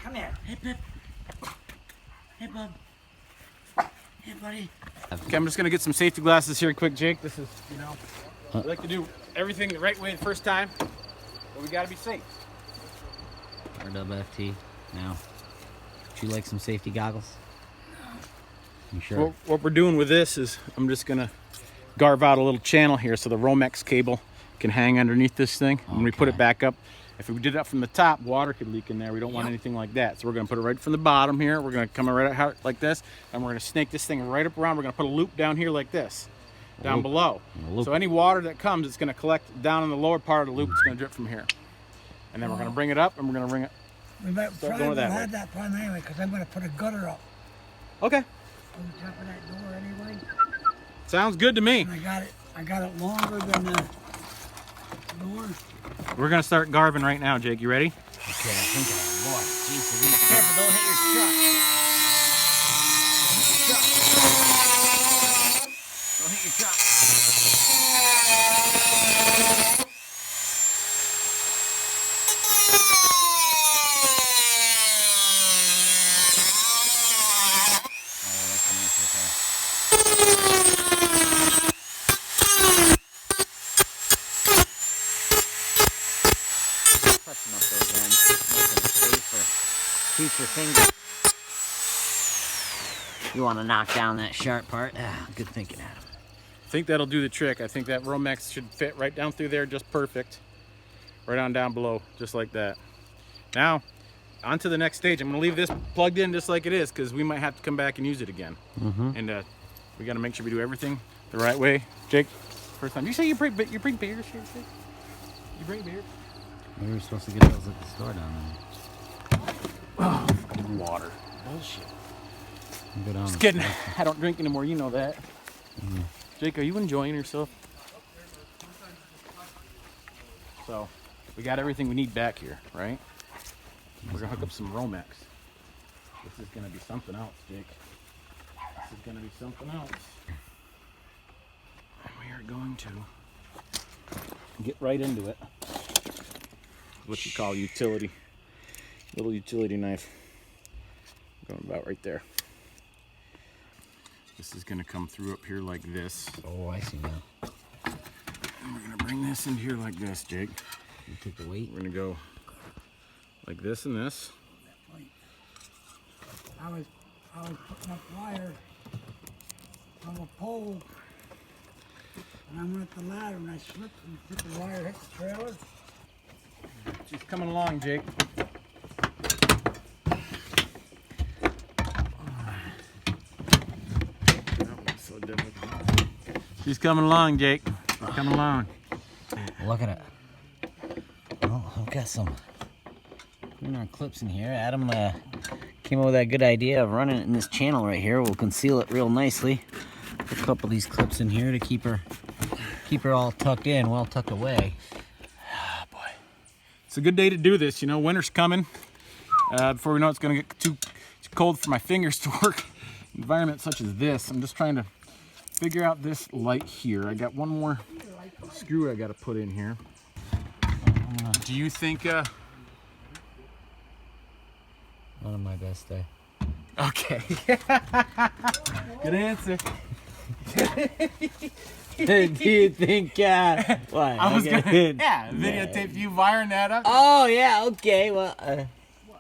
[SPEAKER 8] Come here. Hey, Pip. Hey, bub. Hey, buddy.
[SPEAKER 2] Okay, I'm just gonna get some safety glasses here quick, Jake. This is, you know, we like to do everything the right way the first time, but we gotta be safe.
[SPEAKER 4] RWFT. Now, would you like some safety goggles? You sure?
[SPEAKER 2] Well, what we're doing with this is I'm just gonna carve out a little channel here so the Romex cable can hang underneath this thing. When we put it
[SPEAKER 4] Okay.
[SPEAKER 2] back up, if we did it from the top, water could leak in there. We don't want anything like that. So we're gonna put it right from the bottom here. We're gonna come right out like this, and we're gonna snake this thing right up around. We're gonna put a loop down here like this, down
[SPEAKER 4] loop.
[SPEAKER 2] below.
[SPEAKER 4] A loop.
[SPEAKER 2] So any water that comes, it's gonna collect down in the lower part of the loop. It's gonna drip from here. And then we're gonna bring it up, and we're gonna bring it.
[SPEAKER 8] We might
[SPEAKER 2] Start
[SPEAKER 8] probably
[SPEAKER 2] going
[SPEAKER 8] will
[SPEAKER 2] that way.
[SPEAKER 8] have that problem anyway, because I'm going to put a gutter up
[SPEAKER 2] Okay,
[SPEAKER 8] on the top of that door anyway.
[SPEAKER 2] sounds good to me.
[SPEAKER 8] And I got it longer than the door.
[SPEAKER 2] We're gonna start garving right now, Jake. You ready?
[SPEAKER 4] Okay, I think I am. Boy, jeez, be careful, don't hit your truck. Don't hit your truck. Oh, that's a nice okay. Pressing up those ends, making it safe for future fingers. You want to knock down that sharp part? Ah, good thinking, Adam.
[SPEAKER 2] I think that'll do the trick. I think that Romex should fit right down through there just perfect. Right on down below, just like that. Now, on to the next stage. I'm gonna leave this plugged in just like it is because we might have to come back and use it again. And we gotta make sure we do everything the right way. Jake, first time. You say you bring beers here, Jake? You bring beers?
[SPEAKER 4] We were supposed to get those at the store down
[SPEAKER 2] Water. Bullshit.
[SPEAKER 4] there. Go down.
[SPEAKER 2] Just kidding. I don't drink anymore, you know that. Jake, are you enjoying yourself? So, we got everything we need back here, right? We're gonna hook up some Romex. This is gonna be something else, Jake. This is gonna be something else. And we are going to get right into it. What you call utility. Little utility knife. Going about right there. This is gonna come through up here like this.
[SPEAKER 4] Oh, I see now.
[SPEAKER 2] And we're gonna bring this in here like this, Jake.
[SPEAKER 4] You take the weight.
[SPEAKER 2] We're gonna go like this and this.
[SPEAKER 8] I was putting up wire of a pole. And I went up the ladder and I slipped and hit the wire, hit the trailer.
[SPEAKER 2] She's coming along, Jake. She's coming along, Jake. She's coming along.
[SPEAKER 4] Look at it. Well, I've got some our clips in here. Adam came up with that good idea of running it in this channel right here. We'll conceal it real nicely. Put a couple of these clips in here to keep her all tucked in, well tucked away.
[SPEAKER 2] Ah, boy. It's a good day to do this. You know, winter's coming. Before we know it's going to get too cold for my fingers to work. Environment such as this. I'm just trying to figure out this light here. I got one more screw I got to put in here. Do you think...
[SPEAKER 4] Not on my best day.
[SPEAKER 2] Okay. Good answer.
[SPEAKER 4] Do you think, what?
[SPEAKER 2] I was gonna, videotape you wiring that up.
[SPEAKER 4] Oh, yeah, okay, well,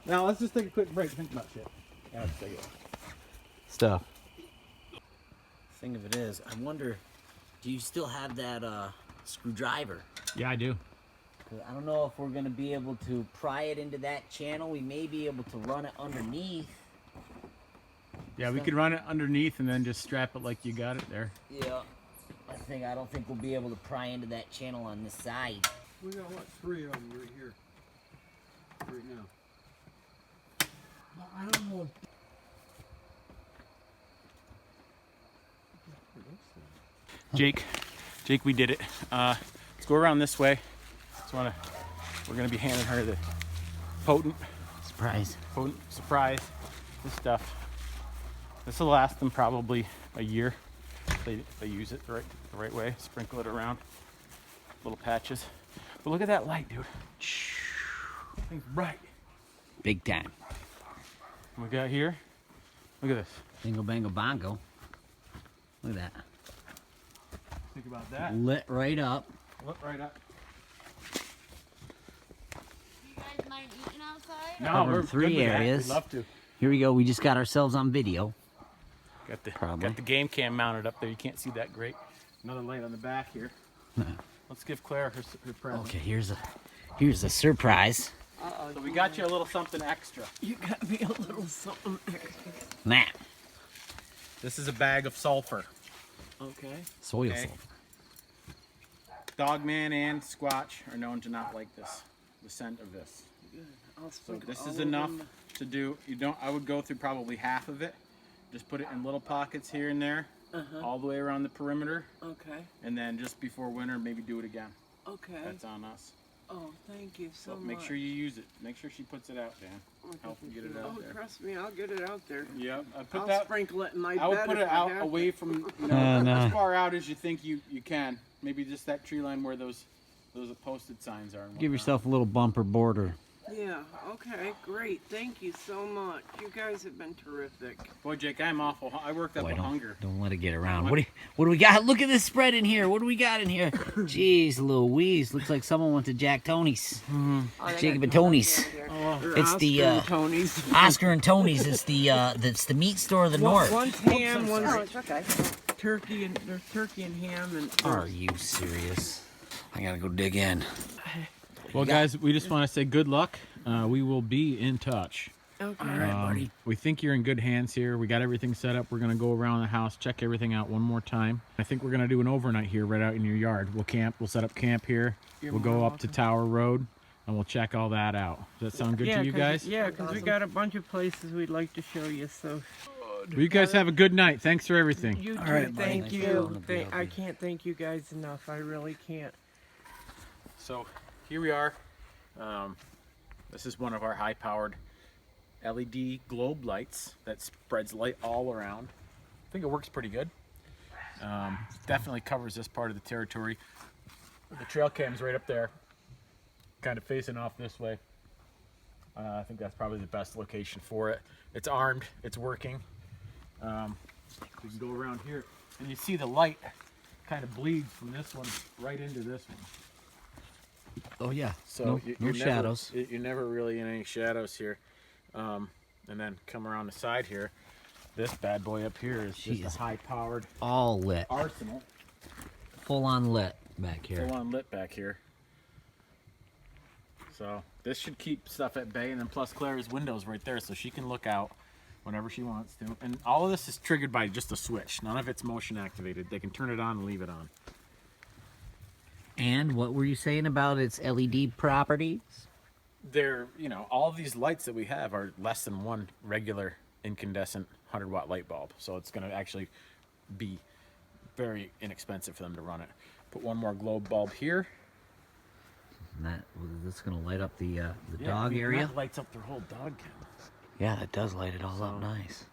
[SPEAKER 2] Now let's just take a quick break. Think about shit. Yeah, let's take it.
[SPEAKER 4] stuff. Thing of it is, I wonder, do you still have that, screwdriver?
[SPEAKER 2] Yeah, I do.
[SPEAKER 4] I don't know if we're going to be able to pry it into that channel. We may be able to run it underneath.
[SPEAKER 2] Yeah, we could run it underneath and then just strap it like you got it there.
[SPEAKER 4] Yeah. I don't think we'll be able to pry into that channel on this side.
[SPEAKER 9] We got what, 3 of them right here, right now.
[SPEAKER 8] Well, I don't know.
[SPEAKER 2] Jake, we did it. Let's go around this way. We're gonna be handing her the potent surprise. This stuff. This will last them probably a year if they use it the right way. Sprinkle it around little patches. But look at that light, dude. Thing's bright.
[SPEAKER 4] Big time.
[SPEAKER 2] We got here. Look at this.
[SPEAKER 4] Bingo, bango, bongo. Look at that.
[SPEAKER 2] Think about that.
[SPEAKER 4] Lit right up.
[SPEAKER 2] Look right up.
[SPEAKER 6] You guys mind eating outside?
[SPEAKER 2] No,
[SPEAKER 4] Covered
[SPEAKER 2] we're
[SPEAKER 4] 3
[SPEAKER 2] good with that.
[SPEAKER 4] areas.
[SPEAKER 2] We'd love to.
[SPEAKER 4] Here we go. We just got ourselves on video.
[SPEAKER 2] Got the
[SPEAKER 4] Probably.
[SPEAKER 2] game cam mounted up there. You can't see that great. Another light on the back here. Let's give Claire her present.
[SPEAKER 4] Okay, here's a surprise.
[SPEAKER 2] So we got you a little something extra.
[SPEAKER 7] You got me a little something extra.
[SPEAKER 4] Nah.
[SPEAKER 2] This is a bag of sulfur.
[SPEAKER 7] Okay.
[SPEAKER 4] Soil
[SPEAKER 2] Okay.
[SPEAKER 4] sulfur.
[SPEAKER 2] Dogman and Squatch are known to not like this, the scent of this.
[SPEAKER 7] I'll
[SPEAKER 2] So
[SPEAKER 7] sprinkle
[SPEAKER 2] this
[SPEAKER 7] all
[SPEAKER 2] is
[SPEAKER 7] over
[SPEAKER 2] enough
[SPEAKER 7] my-
[SPEAKER 2] to do. I would go through probably half of it. Just put it in little pockets here and there, all the way around the perimeter,
[SPEAKER 7] Okay.
[SPEAKER 2] and then just before winter, maybe do it again.
[SPEAKER 7] Okay.
[SPEAKER 2] That's on us.
[SPEAKER 7] Oh, thank you so
[SPEAKER 2] So
[SPEAKER 7] much.
[SPEAKER 2] make sure you use it. Make sure she puts it out, Dan. Help get it out
[SPEAKER 7] Oh,
[SPEAKER 2] there.
[SPEAKER 7] trust me, I'll get it out there.
[SPEAKER 2] Yep. I put
[SPEAKER 7] I'll
[SPEAKER 2] that.
[SPEAKER 7] sprinkle it in my
[SPEAKER 2] I would
[SPEAKER 7] bed
[SPEAKER 2] put
[SPEAKER 7] if
[SPEAKER 2] it
[SPEAKER 7] I
[SPEAKER 2] out
[SPEAKER 7] have
[SPEAKER 2] away
[SPEAKER 7] to.
[SPEAKER 2] from
[SPEAKER 4] No.
[SPEAKER 2] as far out as you think you can. Maybe just that tree line where those posted signs are. And
[SPEAKER 4] Give
[SPEAKER 2] whatnot.
[SPEAKER 4] yourself a little bumper border.
[SPEAKER 7] Yeah, okay, great. Thank you so much. You guys have been terrific.
[SPEAKER 2] Boy, Jake, I'm awful. I worked up
[SPEAKER 4] Boy,
[SPEAKER 2] a hunger.
[SPEAKER 4] don't let it get around. What do we got? Look at this spread in here. What do we got in here? Jeez Louise. Looks like someone went to Jack Tony's. Jacob and Tony's. It's the
[SPEAKER 7] Tony's.
[SPEAKER 4] Oscar and Tony's. It's the meat store of the north.
[SPEAKER 7] One's ham,
[SPEAKER 6] Oh,
[SPEAKER 7] one's
[SPEAKER 6] it's okay.
[SPEAKER 7] turkey, and there's turkey and ham, and
[SPEAKER 4] Are you serious? I gotta go dig in.
[SPEAKER 2] Well, guys, we just want to say good luck. We will be in touch.
[SPEAKER 7] okay.
[SPEAKER 4] All right, buddy.
[SPEAKER 2] We think you're in good hands here. We got everything set up. We're going to go around the house, check everything out one more time. I think we're going to do an overnight here right out in your yard. We'll camp. We'll set up camp here. We'll go up to Tower Road, and we'll check all that out. Does that sound good to you guys?
[SPEAKER 7] Yeah, because we got a bunch of places we'd like to show you. So
[SPEAKER 2] Well, you guys have a good night. Thanks for everything.
[SPEAKER 7] you too.
[SPEAKER 4] right, buddy.
[SPEAKER 7] Thank
[SPEAKER 4] Nice
[SPEAKER 7] you.
[SPEAKER 4] talking to you.
[SPEAKER 7] I can't thank you guys enough. I really can't.
[SPEAKER 2] So here we are. This is one of our high-powered LED globe lights that spreads light all around. I think it works pretty good. Definitely covers this part of the territory. The trail cam's right up there, kind of facing off this way. I think that's probably the best location for it. It's armed, it's working. We can go around here, and you see the light kind of bleeds from this one right into this one.
[SPEAKER 4] Oh yeah.
[SPEAKER 2] So
[SPEAKER 4] no
[SPEAKER 2] you're
[SPEAKER 4] shadows.
[SPEAKER 2] You're never really in any shadows here. And then come around the side here. This bad boy up here is
[SPEAKER 4] She
[SPEAKER 2] just
[SPEAKER 4] is
[SPEAKER 2] a high-powered
[SPEAKER 4] all lit.
[SPEAKER 2] arsenal.
[SPEAKER 4] Full on lit back here.
[SPEAKER 2] Full on lit back here. So this should keep stuff at bay, and then plus Claire's windows right there, so she can look out whenever she wants to. And all of this is triggered by just a switch. None of it's motion activated. They can turn it on and leave it on.
[SPEAKER 4] And what were you saying about its LED properties?
[SPEAKER 2] They're, all of these lights that we have are less than one regular incandescent 100-watt light bulb. So it's going to actually be very inexpensive for them to run it. Put one more globe bulb here.
[SPEAKER 4] And that's going to light up the dog area.
[SPEAKER 2] That lights up their whole dog kennel.
[SPEAKER 4] Yeah, that does light it all up nice.